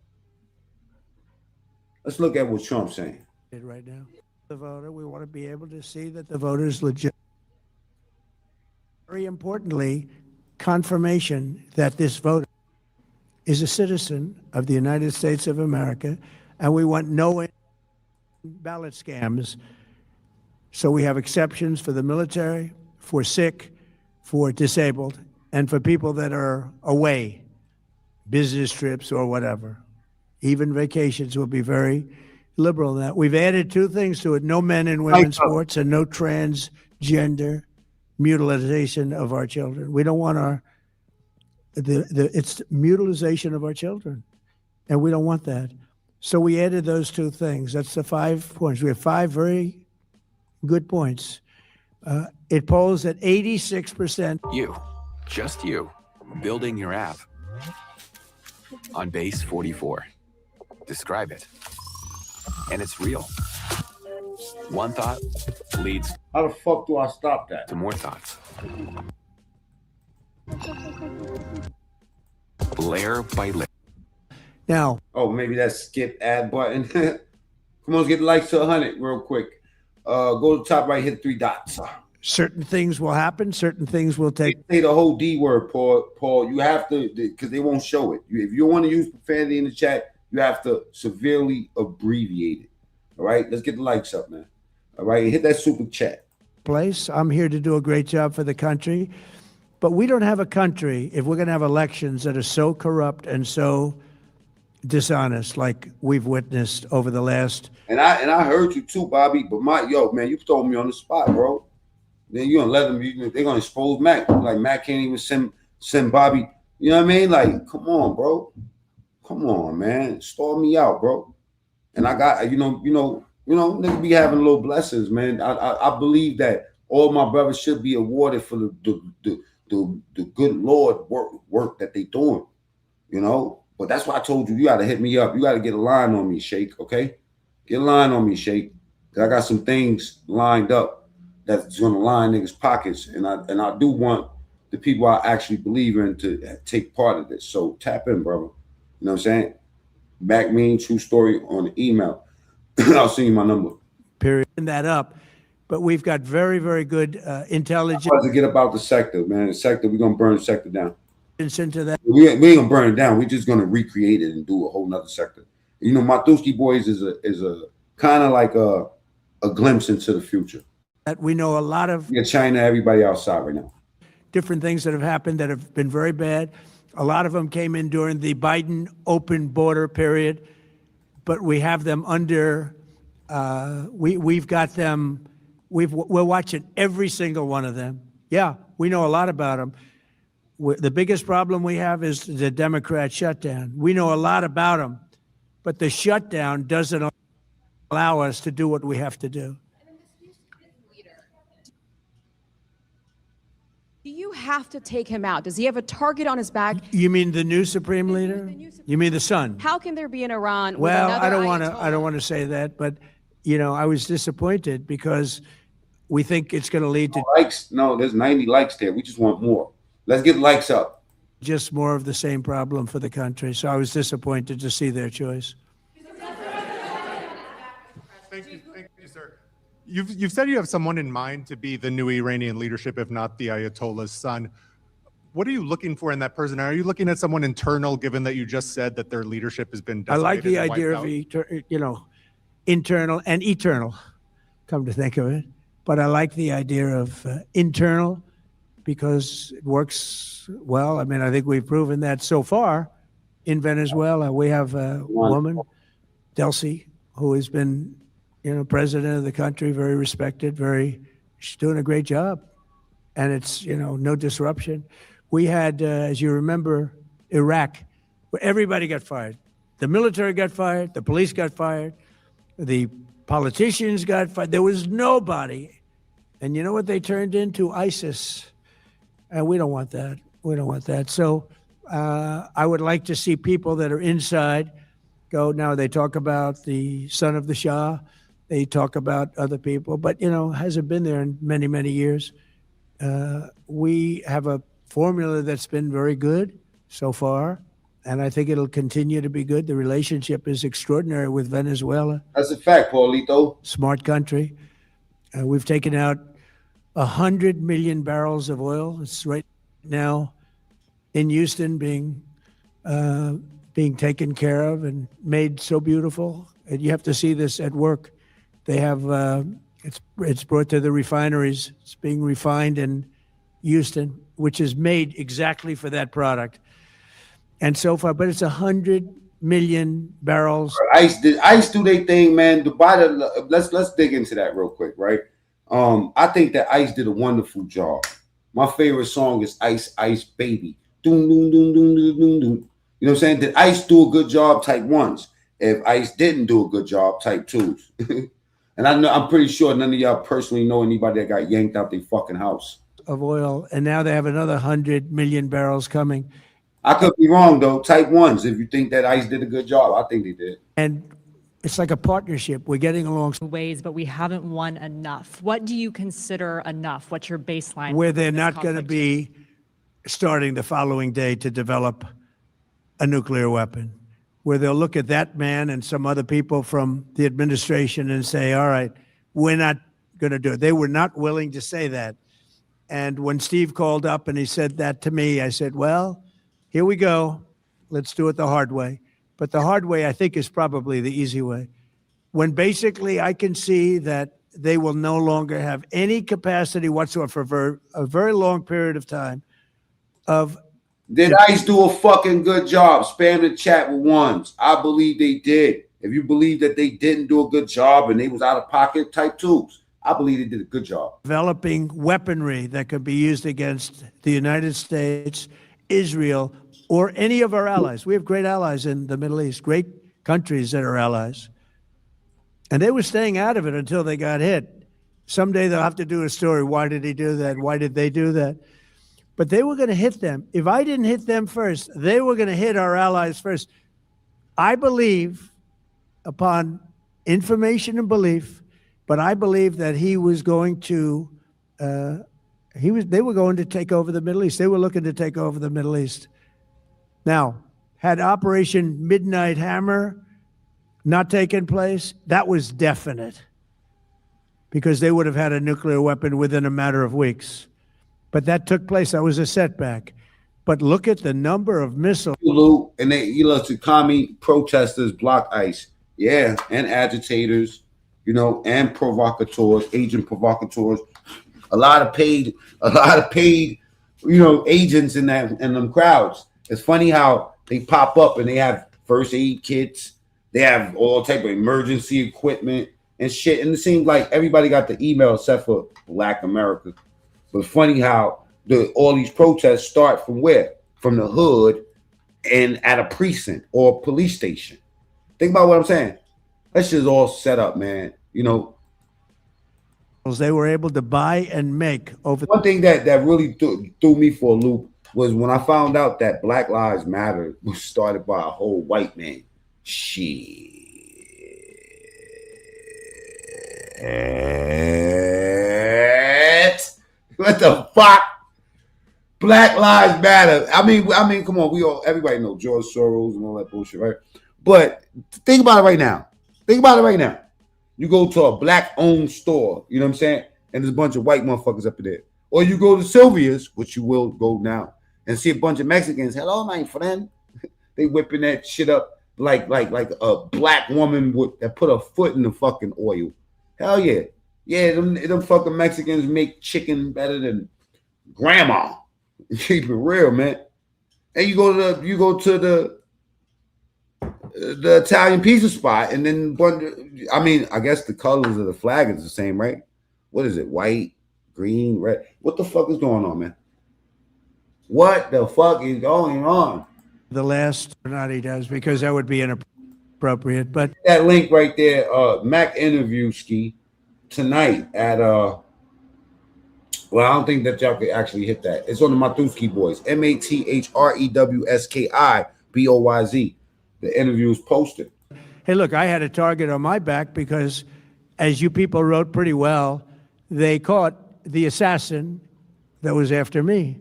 Let's look at what Trump's saying. Right now, the voter, we want to be able to see that the voter is legit. Very importantly, confirmation that this voter is a citizen of the United States of America, and we want no ballot scams. So we have exceptions for the military, for sick, for disabled, and for people that are away, business trips or whatever. Even vacations will be very liberal in that. We've added two things to it: no men in women's sports and no transgender mutilization of our children. We don't want it's mutilization of our children, and we don't want that. So we added those two things. That's the 5 points. We have 5 very good points. It polls at 86%. You, just you, building your app on base 44. Describe it. And it's real. One thought leads. How the fuck do I stop that? To more thoughts. Layer by layer. Now. Oh, maybe that skip ad button. Come on, let's get likes to 100 real quick. Go to the top right, hit 3 dots. Certain things will happen. Certain things will take. Say the whole D word, Paul. You have to, because they won't show it. If you want to use profanity in the chat, you have to severely abbreviate it. All right, let's get the likes up, man. All right, hit that super chat. Place. I'm here to do a great job for the country, but we don't have a country if we're going to have elections that are so corrupt and so dishonest like we've witnessed over the last. And I heard you too, Bobby. But man, you told me on the spot, bro. Then you gonna let them? They're gonna expose Mac. Like Mac can't even send Bobby. You know what I mean? Like, come on, bro. Come on, man. Stall me out, bro. And I got you know, niggas be having little blessings, man. I believe that all my brothers should be awarded for the good Lord work that they doing. You know, but that's why I told you got to hit me up. You got to get a line on me, Sheikh. Okay, get a line on me, Sheikh. Cause I got some things lined up that's gonna line niggas' pockets, and I do want the people I actually believe in to take part of this. So tap in, brother. You know what I'm saying? Back mean true story on the email. I'll send you my number. Period. That up, but we've got very, very good intelligence. To get about the sector, man. The sector, we're gonna burn the sector down. Into that, we ain't gonna burn it down. We're just gonna recreate it and do a whole nother sector. You know, Matuski Boys is a kind of like a glimpse into the future. That we know a lot of. Yeah, China, everybody outside right now. Different things that have happened that have been very bad. A lot of them came in during the Biden open border period, but we have them under. We've got them. We're watching every single one of them. Yeah, we know a lot about them. The biggest problem we have is the Democrat shutdown. We know a lot about them, but the shutdown doesn't allow us to do what we have to do. Do you have to take him out? Does he have a target on his back? You mean the new supreme leader? You mean the son? How can there be an Iran? Well, with I don't want to say that, but I was disappointed because we think it's going to lead to likes. No, there's 90 likes there. We just want more. Let's get likes up. Just more of the same problem for the country. So I was disappointed to see their choice. Thank you, sir. You've said you have someone in mind to be the new Iranian leadership, if not the Ayatollah's son. What are you looking for in that person? Are you looking at someone internal, given that you just said that their leadership has been decimated? I like the and idea of internal and eternal, come to think of it. But I like the idea of internal because it works well. I mean, I think we've proven that so far in Venezuela. We have a woman, Delcy, who has been, president of the country, very respected, she's doing a great job. And it's, no disruption. We had, as you remember, Iraq, where everybody got fired. The military got fired, the police got fired, the politicians got fired. There was nobody. And you know what they turned into? ISIS. And we don't want that. We don't want that. So I would like to see people that are inside go. Now they talk about the son of the Shah. They talk about other people, but, hasn't been there in many, many years. We have a formula that's been very good so far, and I think it'll continue to be good. The relationship is extraordinary with Venezuela. That's a fact, Paulito. Smart country. We've taken out 100 million barrels of oil. It's right now in Houston being taken care of and made so beautiful. And you have to see this at work. They have It's brought to the refineries. It's being refined in Houston, which is made exactly for that product. And so far, but it's 100 million barrels. ICE do their thing, man. Let's dig into that real quick, right? I think that ICE did a wonderful job. My favorite song is Ice Ice Baby. Doom, doom, doom, doom, doom, doom, doom. You know what I'm saying? Did ICE do a good job? Type ones. If ICE didn't do a good job, type twos. And I'm pretty sure none of y'all personally know anybody that got yanked out their fucking house Of oil, and now they have another 100 million barrels coming. I could be wrong though. Type ones if you think that ICE did a good job. I think they did. And it's like a partnership. We're getting along. Ways, but we haven't won enough. What do you consider enough? What's your baseline? Where they're not going to be starting the following day to develop a nuclear weapon. Where they'll look at that man and some other people from the administration and say, all right, we're not going to do it. They were not willing to say that. And when Steve called up and he said that to me, I said, well, here we go. Let's do it the hard way. But the hard way, I think, is probably the easy way. When basically I can see that they will no longer have any capacity whatsoever for a very long period of time of. Did ICE do a fucking good job? Spam the chat with ones. I believe they did. If you believe that they didn't do a good job and they was out of pocket, type twos. I believe they did a good job. Developing weaponry that could be used against the United States, Israel, or any of our allies. We have great allies in the Middle East, great countries that are allies. And they were staying out of it until they got hit. Someday they'll have to do a story. Why did he do that? Why did they do that? But they were going to hit them. If I didn't hit them first, they were going to hit our allies first. I believe, upon information and belief, but I believe that he was going to, they were going to take over the Middle East. They were looking to take over the Middle East. Now, had Operation Midnight Hammer not taken place, that was definite, because they would have had a nuclear weapon within a matter of weeks. But that took place. That was a setback. But look at the number of missiles. And they, to commie protesters block ICE. Yeah, and agitators, and provocateurs, agent provocateurs. A lot of paid, agents in them crowds. It's funny how they pop up and they have first aid kits. They have all type of emergency equipment and shit. And it seems like everybody got the email except for Black America. But funny how all these protests start from where? From the hood and at a precinct or police station. Think about what I'm saying. That shit's all set up, man. They were able to buy and make over. One thing that really threw me for a loop was when I found out that Black Lives Matter was started by a whole white man. Shit. What the fuck? Black Lives Matter. I mean, come on, everybody know George Soros and all that bullshit, right? But think about it right now. You go to a black-owned store, you know what I'm saying? And there's a bunch of white motherfuckers up there. Or you go to Sylvia's, which you will go now, and see a bunch of Mexicans. Hello, my friend. They whipping that shit up like a black woman that put her foot in the fucking oil. Hell yeah. Yeah, them fucking Mexicans make chicken better than grandma. Keep it real, man. And you go to the Italian pizza spot, and then I guess the colors of the flag is the same, right? What is it? White, green, red. What the fuck is going on, man? What the fuck is going on? The last or not he does, because that would be inappropriate. But that link right there, Mac interview ski tonight at well, I don't think that y'all could actually hit that. It's on the Matrewski Boys, MATHREWSKIBOYZ. The interview is posted. Hey, look, I had a target on my back because, as you people wrote pretty well, they caught the assassin that was after me.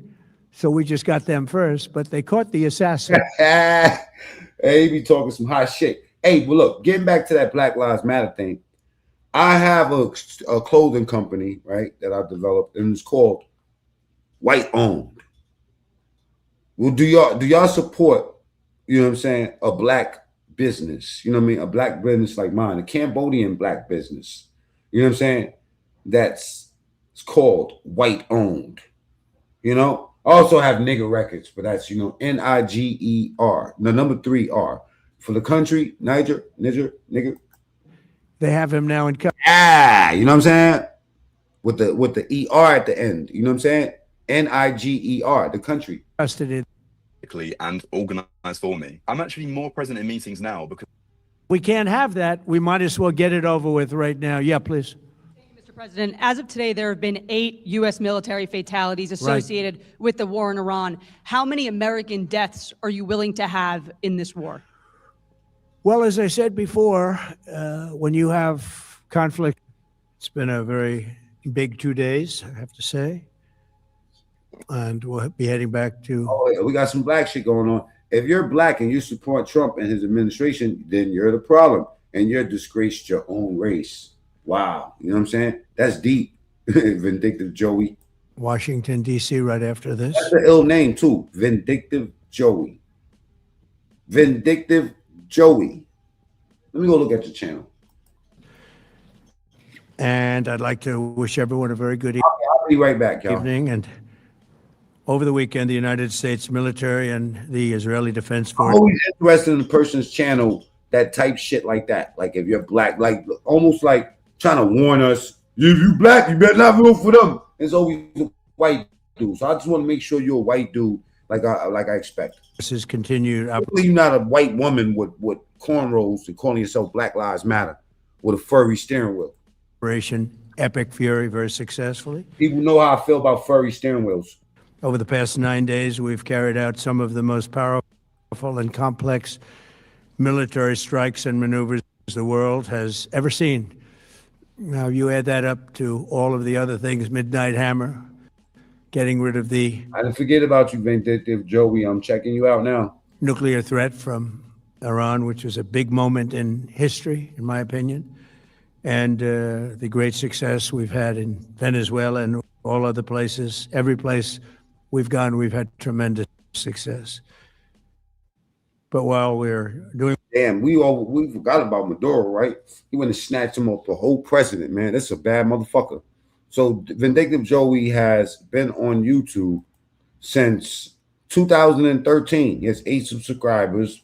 So we just got them first, but they caught the assassin. Hey, he be talking some hot shit. Hey, well, look, getting back to that Black Lives Matter thing, I have a clothing company, right, that I've developed, and it's called White Owned. Well, do y'all support, you know what I'm saying, a black business? You know what I mean? A black business like mine, a Cambodian black business. You know what I'm saying? that's it's called white owned. You know, I also have nigger records, but that's, you know, Niger, the number 3 R. For the country, Niger, nigger. They have him now in custody. You know what I'm saying? With the ER at the end. You know what I'm saying? Niger, the country. Custody. And organized for me. I'm actually more present in meetings now because We can't have that. We might as well get it over with right now. Yeah, please. Mr. President, as of today, there have been 8 U.S. military fatalities associated with the war in Iran. How many American deaths are you willing to have in this war? Well, as I said before, when you have conflict, it's been a very big 2 days, I have to say. And we'll be heading back to... Oh, yeah, we got some black shit going on. If you're black and you support Trump and his administration, then you're the problem. And you're disgraced your own race. Wow. You know what I'm saying? That's deep. Vindictive Joey. Washington, D.C. right after this. That's an ill name, too. Vindictive Joey. Vindictive Joey. Let me go look at your channel. And I'd like to wish everyone a very good I'll be right back, y'all. evening. And over the weekend, the United States military and the Israeli Defense I'm Force. always interested in a person's channel that type shit like that. Like if you're black, like almost like trying to warn us, if you black, you better not vote for them. It's always a white dude. So I just want to make sure you're a white dude like I expect. This is continued. Hopefully you're not a white woman with cornrows and calling yourself Black Lives Matter with a furry steering wheel. Operation Epic Fury very successfully. People know how I feel about furry steering wheels. Over the past 9 days, we've carried out some of the most powerful and complex military strikes and maneuvers the world has ever seen. Now, you add that up to all of the other things, Midnight Hammer, getting rid of the... I didn't forget about you, Vindictive Joey. I'm checking you out now. Nuclear threat from Iran, which was a big moment in history, in my opinion. And the great success we've had in Venezuela and all other places. Every place we've gone, we've had tremendous success. But while we're doing... Damn, we forgot about Maduro, right? He went and snatched him up, the whole president, man. That's a bad motherfucker. So Vindictive Joey has been on YouTube since 2013. He has 8 subscribers.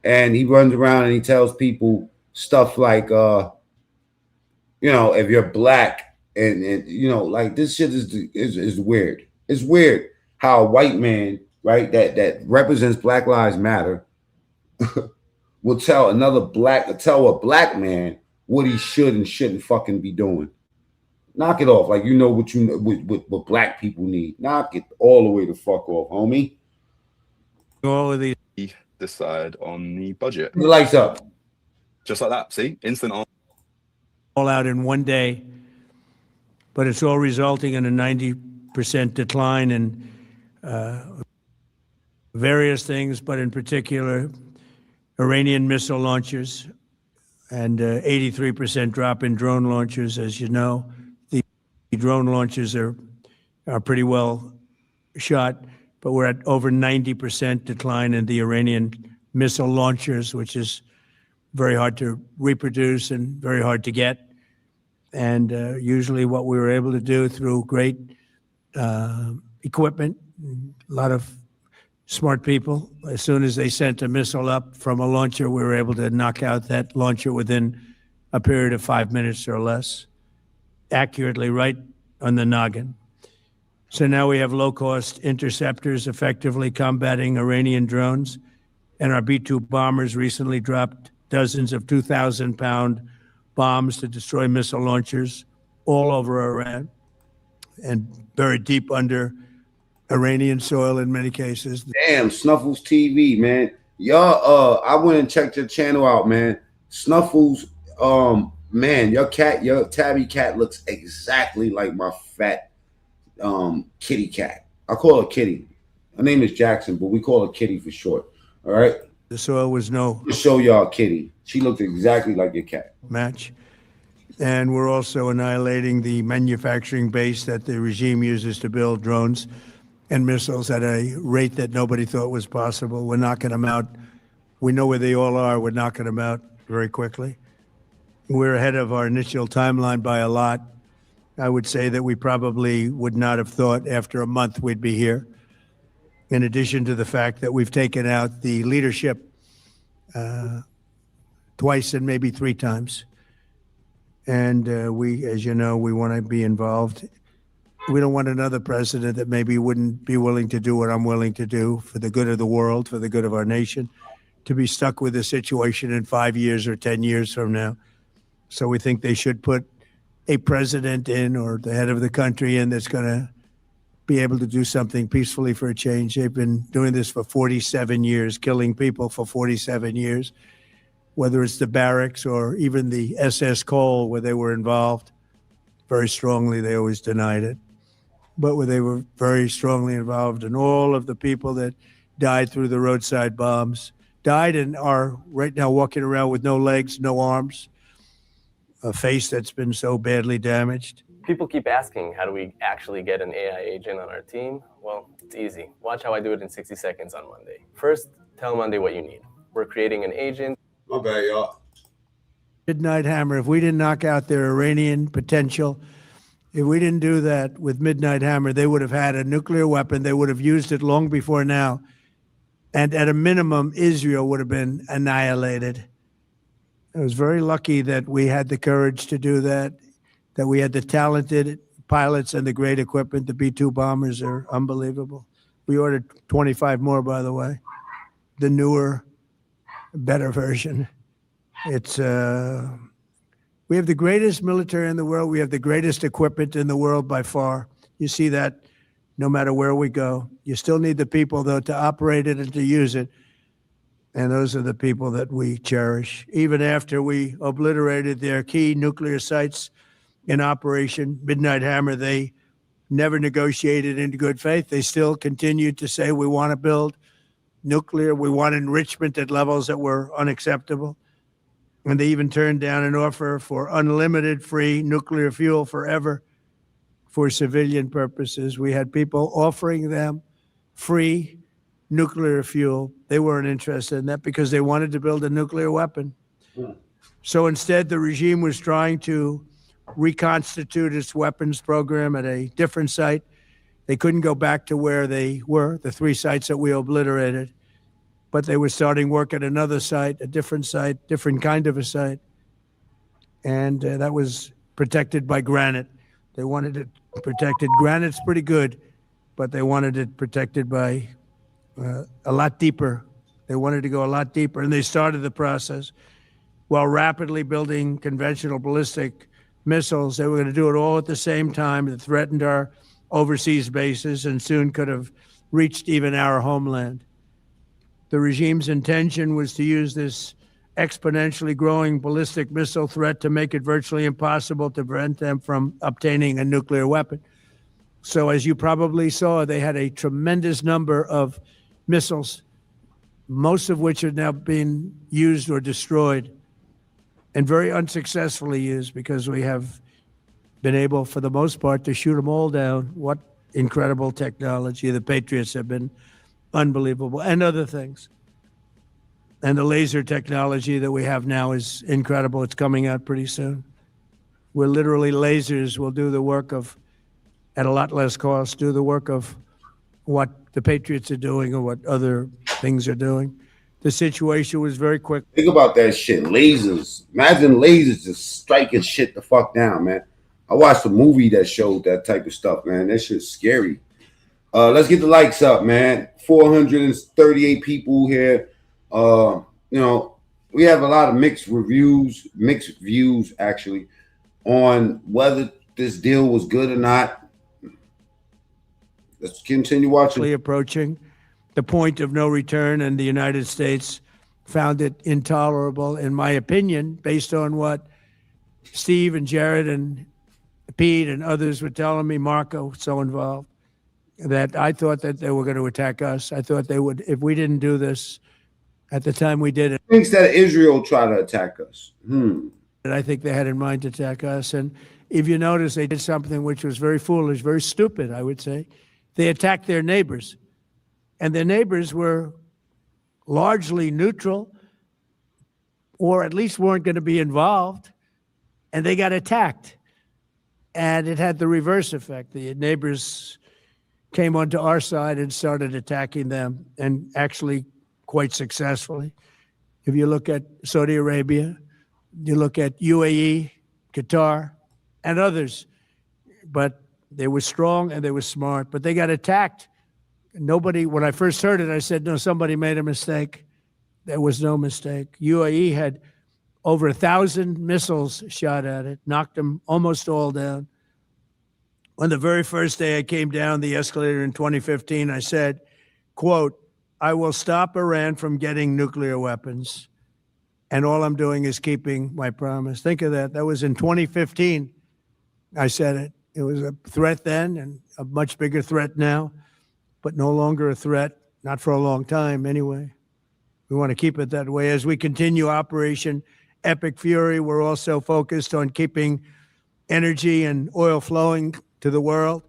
And he runs around and he tells people stuff like, you know, if you're black and you know, like this shit is weird. It's weird how a white man, right, that represents Black Lives Matter will tell a black man what he should and shouldn't fucking be doing. Knock it off. Like, you know what what black people need. Knock it all the way the fuck off, homie. All of these decide on the budget. The lights up. Just like that. See? Instant on. All out in 1 day, but it's all resulting in a 90% decline in various things, but in particular, Iranian missile launchers and 83% drop in drone launchers. As you know, the drone launchers are pretty well shot, but we're at over 90% decline in the Iranian missile launchers, which is very hard to reproduce and very hard to get. And usually what we were able to do through great equipment, a lot of smart people, as soon as they sent a missile up from a launcher, we were able to knock out that launcher within a period of 5 minutes or less, accurately right on the noggin. So now we have low-cost interceptors effectively combating Iranian drones, and our B-2 bombers recently dropped dozens of 2,000-pound bombs to destroy missile launchers all over Iran and buried deep under Iranian soil in many cases. Damn, Snuffles TV, man. Y'all, I went and checked your channel out, man. Snuffles, man, your tabby cat looks exactly like my fat kitty cat. I call her Kitty. Her name is Jackson, but we call her Kitty for short. All right. The soil was no... To show y'all Kitty. She looked exactly like your cat. Match. And we're also annihilating the manufacturing base that the regime uses to build drones and missiles at a rate that nobody thought was possible. We're knocking them out. We know where they all are. We're knocking them out very quickly. We're ahead of our initial timeline by a lot. I would say that we probably would not have thought after a month we'd be here. In addition to the fact that we've taken out the leadership twice and maybe 3 times. And we, as you know, we want to be involved. We don't want another president that maybe wouldn't be willing to do what I'm willing to do for the good of the world, for the good of our nation, to be stuck with a situation in 5 years or 10 years from now. So we think they should put a president in, or the head of the country in, that's going to be able to do something peacefully for a change. They've been doing this for 47 years, killing people for 47 years, whether it's the barracks or even the SS Cole, where they were involved very strongly. They always denied it. But where they were very strongly involved, and all of the people that died through the roadside bombs died and are right now walking around with no legs, no arms, a face that's been so badly damaged. People keep asking, how do we actually get an AI agent on our team? Well, it's easy. Watch how I do it in 60 seconds on Monday. First, tell Monday what you need. We're creating an agent. My bad, y'all. Midnight Hammer, if we didn't knock out their Iranian potential, if we didn't do that with Midnight Hammer, they would have had a nuclear weapon. They would have used it long before now. And at a minimum, Israel would have been annihilated. I was very lucky that we had the courage to do that, that we had the talented pilots and the great equipment. The B-2 bombers are unbelievable. We ordered 25 more, by the way. The newer, better version. It's we have the greatest military in the world. We have the greatest equipment in the world by far. You see that no matter where we go. You still need the people, though, to operate it and to use it. And those are the people that we cherish. Even after we obliterated their key nuclear sites in Operation Midnight Hammer, they never negotiated in good faith. They still continued to say, we want to build nuclear. We want enrichment at levels that were unacceptable. And they even turned down an offer for unlimited free nuclear fuel forever for civilian purposes. We had people offering them free nuclear fuel. They weren't interested in that because they wanted to build a nuclear weapon. So instead, the regime was trying to reconstitute its weapons program at a different site. They couldn't go back to where they were, the 3 sites that we obliterated. But they were starting work at another site, a different site, different kind of a site. And that was protected by granite. They wanted it protected. Granite's pretty good, but they wanted it protected by a lot deeper. They wanted to go a lot deeper, and they started the process while rapidly building conventional ballistic missiles. They were going to do it all at the same time. It threatened our overseas bases and soon could have reached even our homeland. The regime's intention was to use this exponentially growing ballistic missile threat to make it virtually impossible to prevent them from obtaining a nuclear weapon. So as you probably saw, they had a tremendous number of missiles, most of which are now being used or destroyed, and very unsuccessfully used because we have been able, for the most part, to shoot them all down. What incredible technology. The Patriots have been unbelievable, and other things. And the laser technology that we have now is incredible. It's coming out pretty soon. Where literally lasers will do the work of, at a lot less cost, do the work of what the Patriots are doing or what other things are doing. The situation was very quick. Think about that shit. Lasers. Imagine lasers just striking shit the fuck down, man. I watched a movie that showed that type of stuff, man. That shit's scary. Let's get the likes up, man. 438 people here. You know, we have a lot of mixed views actually, on whether this deal was good or not. Let's continue watching. Approaching the point of no return, and the United States found it intolerable, in my opinion, based on what Steve and Jared and Pete and others were telling me, Marco, so involved, that I thought that they were going to attack us. I thought they would, if we didn't do this at the time we did it. Thinks that Israel tried to attack us. And I think they had in mind to attack us. And if you notice, they did something which was very foolish, very stupid, I would say. They attacked their neighbors. And their neighbors were largely neutral, or at least weren't going to be involved, and they got attacked. And it had the reverse effect. The neighbors came onto our side and started attacking them, and actually quite successfully. If you look at Saudi Arabia, you look at UAE, Qatar, and others, but they were strong and they were smart, but they got attacked. Nobody, when I first heard it, I said, no, somebody made a mistake. There was no mistake. UAE had over 1,000 missiles shot at it, knocked them almost all down. On the very first day I came down the escalator in 2015, I said, quote, I will stop Iran from getting nuclear weapons. And all I'm doing is keeping my promise. Think of that. That was in 2015. I said it. It was a threat then and a much bigger threat now, but no longer a threat, not for a long time anyway. We want to keep it that way. As we continue Operation Epic Fury, we're also focused on keeping energy and oil flowing to the world.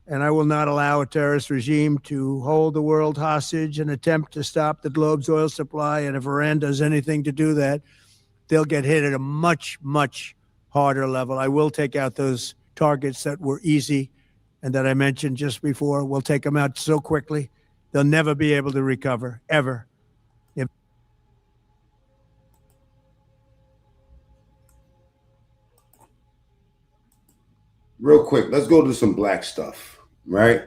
And I will not allow a terrorist regime to hold the world hostage and attempt to stop the globe's oil supply. And if Iran does anything to do that, they'll get hit at a much, much harder level. I will take out those targets that were easy and that I mentioned just before. We'll take them out so quickly, they'll never be able to recover, ever. Real quick, let's go to some black stuff, right?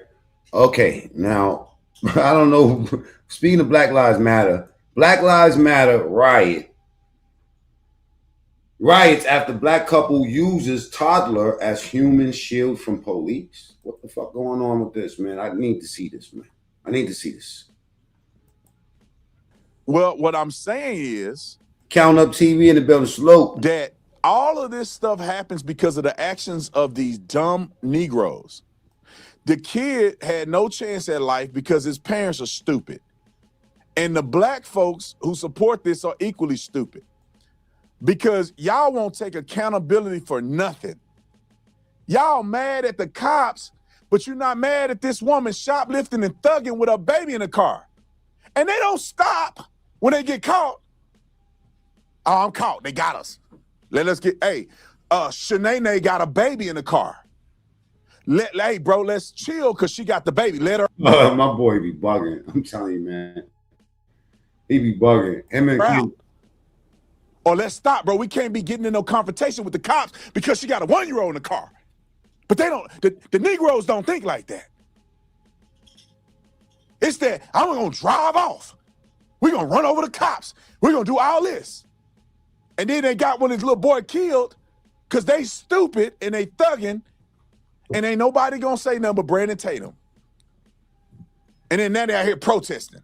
Okay, now, I don't know. Speaking of Black Lives Matter riots after black couple uses toddler as human shield from police. What the fuck going on with this, man? I need to see this, man. I need to see this. Well, what I'm saying is, Count Up TV in the building, Slope. That all of this stuff happens because of the actions of these dumb Negroes. The kid had no chance at life because his parents are stupid. And the black folks who support this are equally stupid. Because y'all won't take accountability for nothing. Y'all mad at the cops, but you're not mad at this woman shoplifting and thugging with her baby in the car. And they don't stop when they get caught. Oh, I'm caught. They got us. Let us get, hey, Shanae got a baby in the car. Hey, bro, let's chill because she got the baby. Let her. My boy be bugging. I'm telling you, man. He be bugging. Him and or let's stop, bro. We can't be getting in no confrontation with the cops because she got a 1-year-old in the car. But they don't, the Negroes don't think like that. It's that I'm going to drive off. We're going to run over the cops. We're going to do all this. And then they got one of his little boy killed because they stupid and they thugging and ain't nobody going to say nothing but Brandon Tatum. And then now they out here protesting.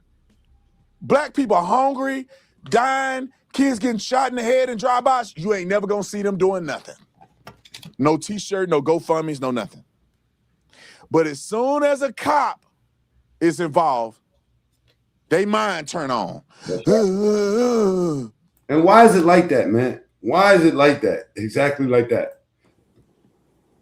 Black people are hungry, dying, kids getting shot in the head and drive-bys. You ain't never going to see them doing nothing. No T-shirt, no GoFundMes, no nothing. But as soon as a cop is involved, they mind turn on. And why is it like that, man? Why is it like that? Exactly like that.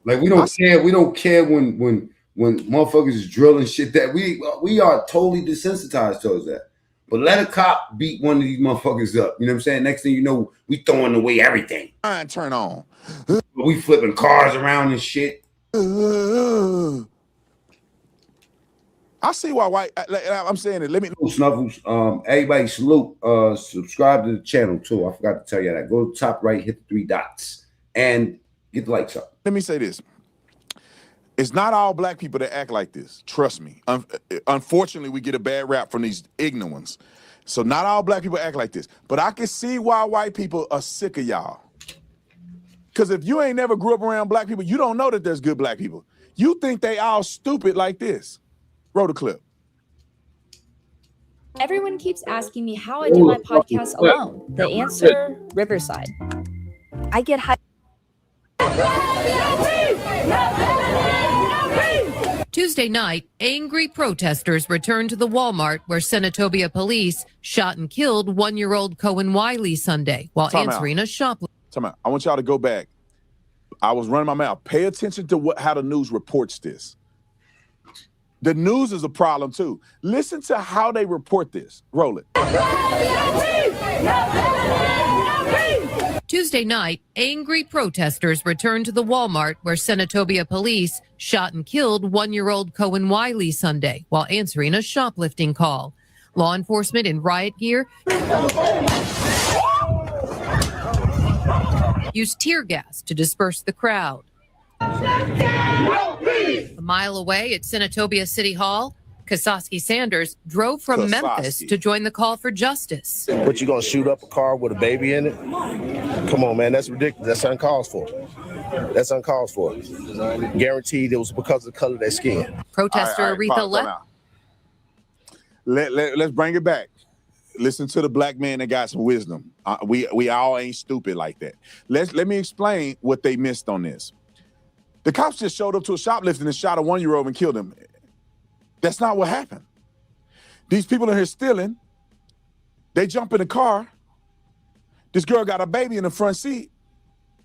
Like we don't care. We don't care when motherfuckers is drilling shit. That we are totally desensitized towards that. But let a cop beat one of these motherfuckers up. You know what I'm saying? Next thing you know, we throwing away everything. Mind turn on. We flipping cars around and shit. I see why white. I'm saying it. Let me know. Snuffles. Everybody salute. Subscribe to the channel too. I forgot to tell you that. Go to the top right, hit the 3 dots, and get the likes up. Let me say this. It's not all black people that act like this. Trust me. Unfortunately, we get a bad rap from these ignorant ones. So not all black people act like this. But I can see why white people are sick of y'all. Because if you ain't never grew up around black people, you don't know that there's good black people. You think they all stupid like this. Roll the clip. Everyone keeps asking me how I do my podcast alone. The answer, Riverside. I get high. Tuesday night, angry protesters returned to the Walmart where Senatobia police shot and killed 1-year-old Cohen Wiley Sunday while answering a shoplifting. I want y'all to go back. I was running my mouth. Pay attention to how the news reports this. The news is a problem too. Listen to how they report this. Roll it. Tuesday night, angry protesters returned to the Walmart where Senatobia police shot and killed 1-year-old Cohen Wiley Sunday while answering a shoplifting call. Law enforcement in riot gear used tear gas to disperse the crowd. A mile away at Senatobia City Hall, Kosaski Sanders drove from Memphis to join the call for justice. But you gonna shoot up a car with a baby in it? Come on, man, that's ridiculous. That's uncalled for. That's uncalled for. Guaranteed it was because of the color of their skin. Protester Aretha left. Let's bring it back. Listen to the black man that got some wisdom. We all ain't stupid like that. Let me explain what they missed on this. The cops just showed up to a shoplifting and shot a 1-year-old and killed him. That's not what happened. These people in here stealing. They jump in the car. This girl got a baby in the front seat.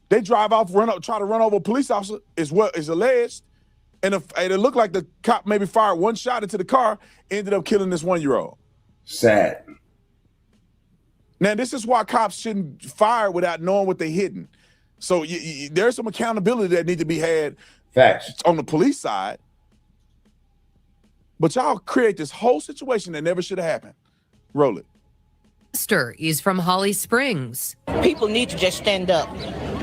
They drive off, try to run over a police officer, is what is alleged. And it looked like the cop maybe fired one shot into the car, ended up killing this 1-year-old. Sad. Now, this is why cops shouldn't fire without knowing what they're hitting. So there's some accountability that need to be had. Facts. On the police side. But y'all create this whole situation that never should have happened. Roll it. Esther is from Holly Springs. People need to just stand up.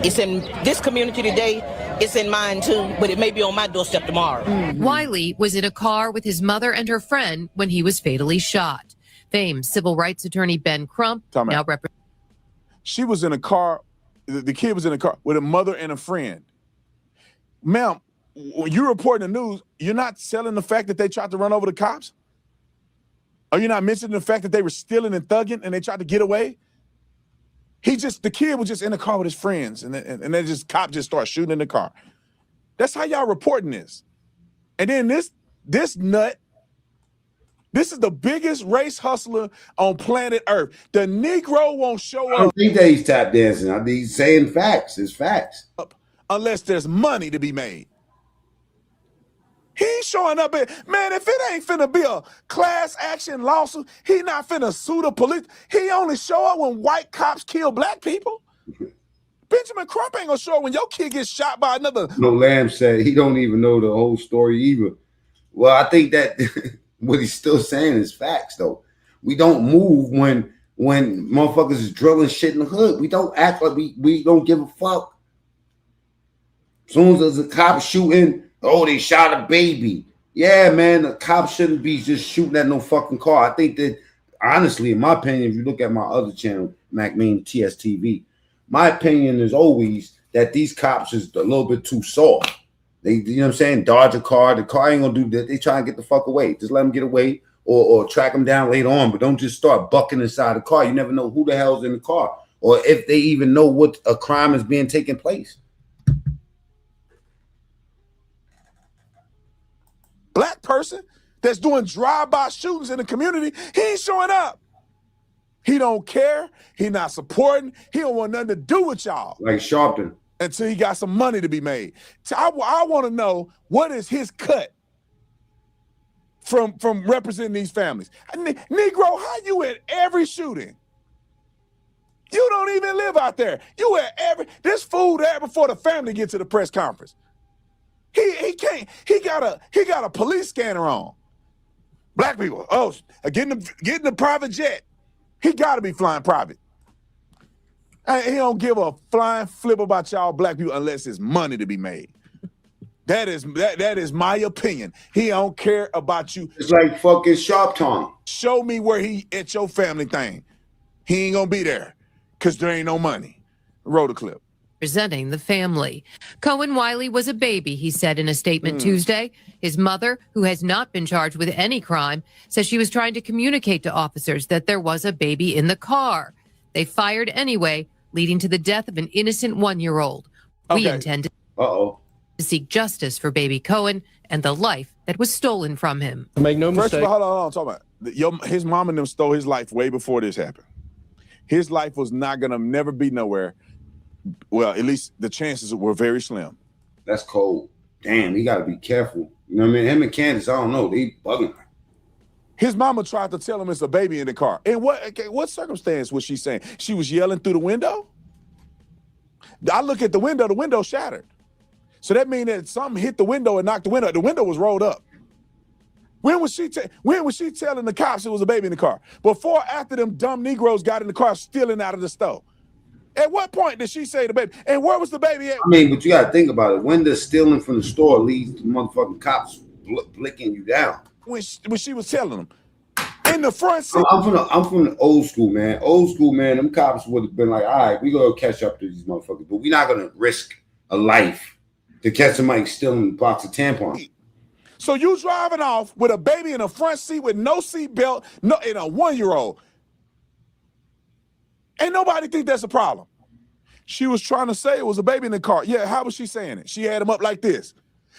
It's in this community today. It's in mine too, but it may be on my doorstep tomorrow. Wiley was in a car with his mother and her friend when he was fatally shot. Famed civil rights attorney Ben Crump now represents. She was in a car. The kid was in a car with a mother and a friend. Ma'am, when you're reporting the news, you're not selling the fact that they tried to run over the cops? Are you not mentioning the fact that they were stealing and thugging and they tried to get away? The kid was just in the car with his friends and then cop just started shooting in the car. That's how y'all reporting this. And then this nut, this is the biggest race hustler on planet Earth. The Negro won't show up. I don't think that he's tap dancing. I mean, he's saying facts. It's facts. Unless there's money to be made. He ain't showing up. Man, if it ain't finna be a class action lawsuit, he not finna sue the police. He only show up when white cops kill black people. Benjamin Crump ain't gonna show up when your kid gets shot by another. No, Lamb said he don't even know the whole story either. Well, I think that what he's still saying is facts, though. We don't move when motherfuckers is drilling shit in the hood. We don't act like we don't give a fuck. As soon as there's a cop shooting, oh, they shot a baby. Yeah, man, the cops shouldn't be just shooting at no fucking car. I think that, honestly, in my opinion, if you look at my other channel, MacMean TSTV, my opinion is always that these cops is a little bit too soft. They, you know what I'm saying, dodge a car. The car ain't gonna do that. They try and get the fuck away. Just let them get away or track them down later on. But don't just start bucking inside the car. You never know who the hell's in the car or if they even know what a crime is being taken place. Black person that's doing drive-by shootings in the community, he ain't showing up. He don't care. He not supporting. He don't want nothing to do with y'all. Like Sharpton. Until he got some money to be made. So I want to know, what is his cut from representing these families? Negro, how you at every shooting? You don't even live out there. You at this fool there before the family get to the press conference. He can't. He got a police scanner on. Black people, getting the private jet. He got to be flying private. He don't give a flying flip about y'all black people unless it's money to be made. That is my opinion. He don't care about you. It's like fucking Sharpton. Show me where he at your family thing. He ain't gonna be there because there ain't no money. Roll the clip. Representing the family. Cohen Wiley was a baby, he said in a statement Tuesday. His mother, who has not been charged with any crime, says she was trying to communicate to officers that there was a baby in the car. They fired anyway, leading to the death of an innocent 1-year-old. We intend to seek justice for baby Cohen and the life that was stolen from him. Make no mistake. First of all, hold on, talk about his mom and them stole his life way before this happened. His life was not gonna never be nowhere. Well, at least the chances were very slim. That's cold. Damn, he got to be careful. You know what I mean? Him and Candace, I don't know. They bugging. His mama tried to tell him it's a baby in the car. And what circumstance was she saying? She was yelling through the window? I look at the window shattered. So that means that something hit the window and knocked the window. The window was rolled up. When was she telling the cops it was a baby in the car? Before or after them dumb Negroes got in the car stealing out of the store? At what point did she say the baby? And where was the baby at? I mean, but you got to think about it. When the stealing from the store leads to motherfucking cops blicking you down. When she was telling them in the front seat. I'm from the old school, man. Old school, man. Them cops would have been like, all right, we gonna catch up to these motherfuckers, but we're not gonna risk a life to catch somebody stealing a box of tampons. So you driving off with a baby in a front seat with no seat belt, and a 1-year-old. Ain't nobody think that's a problem. She was trying to say it was a baby in the car. Yeah, how was she saying it? She had him up like this.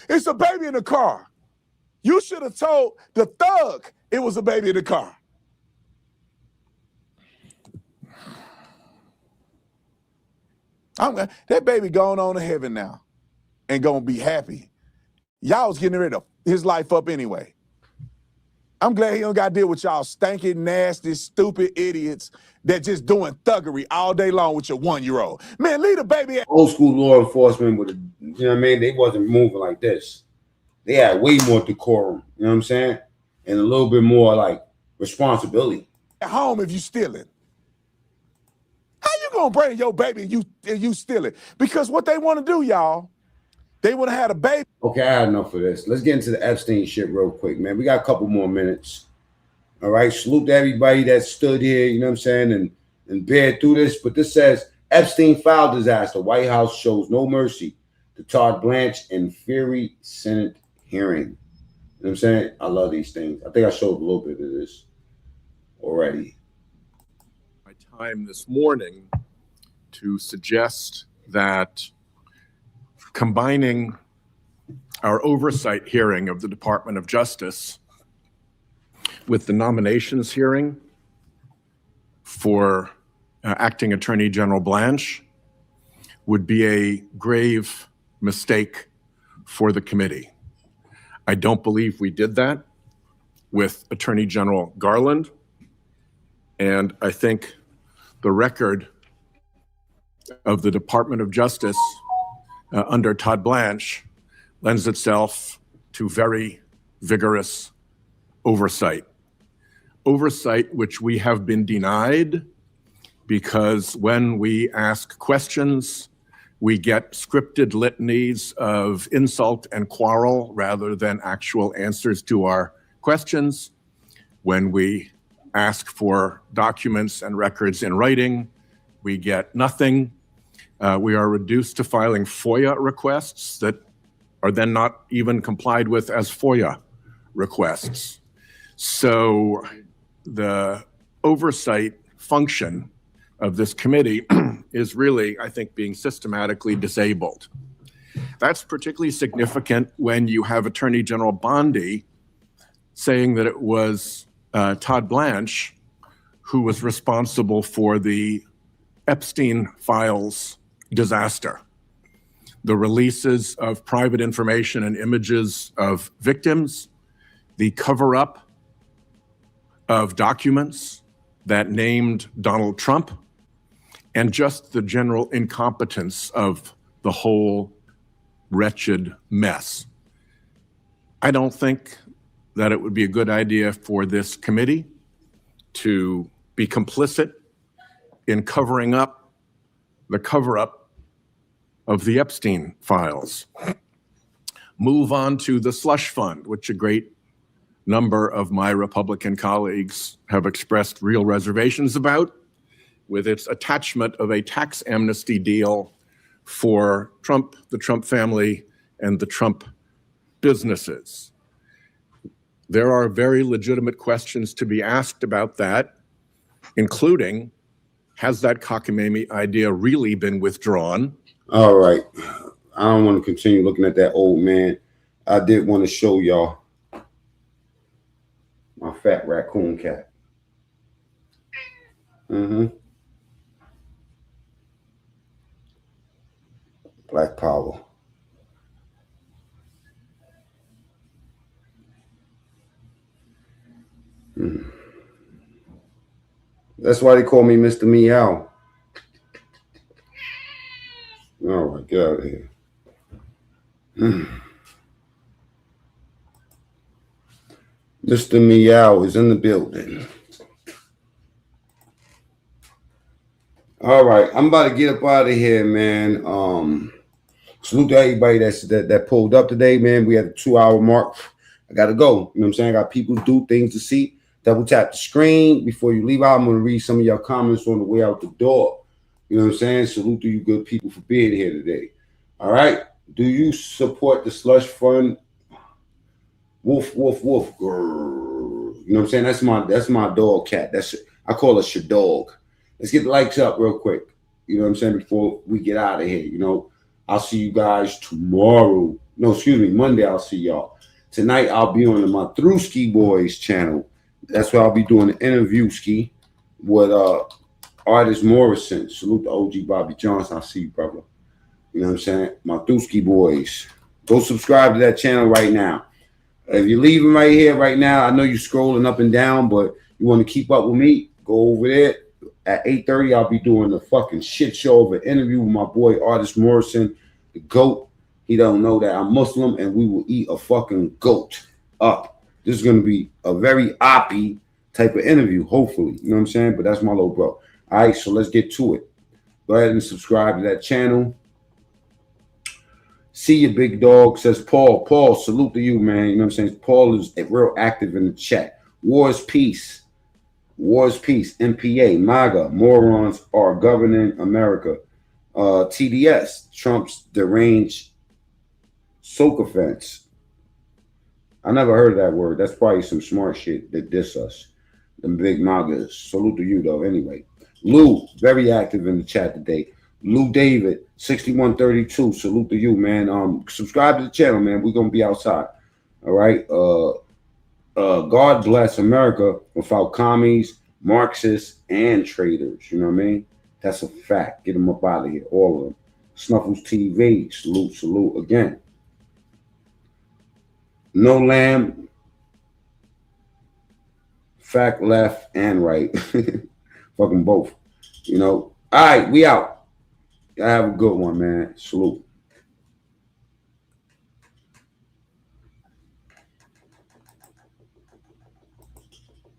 It's a baby in the car. You should have told the thug it was a baby in the car. That baby going on to heaven now and gonna be happy. Y'all was getting rid of his life up anyway. I'm glad he don't got to deal with y'all stinking, nasty, stupid idiots that just doing thuggery all day long with your 1-year-old. Man, leave the baby. Old school law enforcement would have, you know what I mean? They wasn't moving like this. They had way more decorum, you know what I'm saying? And a little bit more like responsibility. At home if you steal it. How you gonna bring your baby and you steal it? Because what they want to do, y'all, they would have had a baby. Okay, I had enough of this. Let's get into the Epstein shit real quick, man. We got a couple more minutes. All right, salute to everybody that stood here, you know what I'm saying, and bear through this. But this says, Epstein file disaster. White House shows no mercy to Todd Blanche in Fury Senate hearing. You know what I'm saying? I love these things. I think I showed a little bit of this already. My time this morning to suggest that combining our oversight hearing of the Department of Justice with the nominations hearing for Acting Attorney General Blanche would be a grave mistake for the committee. I don't believe we did that with Attorney General Garland, and I think the record of the Department of Justice under Todd Blanche lends itself to very vigorous oversight. Oversight which we have been denied because when we ask questions, we get scripted litanies of insult and quarrel rather than actual answers to our questions. When we ask for documents and records in writing, we get nothing. We are reduced to filing FOIA requests that are then not even complied with as FOIA requests. So the oversight function of this committee is really, I think, being systematically disabled. That's particularly significant when you have Attorney General Bondi saying that it was Todd Blanche who was responsible for the Epstein files disaster. The releases of private information and images of victims, the cover-up of documents that named Donald Trump, and just the general incompetence of the whole wretched mess. I don't think that it would be a good idea for this committee to be complicit in covering up the cover-up of the Epstein files. Move on to the slush fund, which a great number of my Republican colleagues have expressed real reservations about, with its attachment of a tax amnesty deal for Trump, the Trump family, and the Trump businesses. There are very legitimate questions to be asked about that, including, has that cockamamie idea really been withdrawn? All right. I don't want to continue looking at that old man. I did want to show y'all my fat raccoon cat. Black power. That's why they call me Mr. Meow. get out of here. Mr. Meow is in the building. All right, I'm about to get up out of here, man. Salute to everybody that pulled up today, man. We had a 2-hour mark. I gotta go. You know what I'm saying? I got people to do things to see. Double tap the screen before you leave out. I'm gonna read some of your comments on the way out the door. You know what I'm saying? Salute to you good people for being here today. All right. Do you support the slush fund? Woof, woof, woof. Grrr. You know what I'm saying? That's my dog cat. I call her your dog. Let's get the likes up real quick. You know what I'm saying? Before we get out of here. You know, I'll see you guys tomorrow. No, excuse me, Monday I'll see y'all. Tonight I'll be on the Matruski Boys channel. That's where I'll be doing an interview ski with Artist Morrison. Salute to OG Bobby Johnson. I'll see you, brother. You know what I'm saying? Matruski Boys. Go subscribe to that channel right now. If you're leaving right here, right now, I know you're scrolling up and down, but you want to keep up with me, go over there. At 8:30, I'll be doing the fucking shit show of an interview with my boy, Artist Morrison, the GOAT. He don't know that I'm Muslim, and we will eat a fucking goat up. This is going to be a very oppy type of interview, hopefully. You know what I'm saying? But that's my little bro. All right, so let's get to it. Go ahead and subscribe to that channel. See you, big dog, says Paul. Paul, salute to you, man. You know what I'm saying? Paul is real active in the chat. War is peace. War is peace. MPA, MAGA, morons are governing America. TDS, Trump's deranged sycophants. I never heard of that word. That's probably some smart shit that diss us. Them big MAGAs. Salute to you, though. Anyway, Lou, very active in the chat today. Lou David, 6132. Salute to you, man. Subscribe to the channel, man. We're gonna be outside. All right. God bless America without commies, Marxists, and traitors. You know what I mean? That's a fact. Get them up out of here, all of them. Snuffles TV, salute, salute again. No Lamb, fact, left, and right. Fucking both. You know. All right, we out. Y'all have a good one, man. Salute.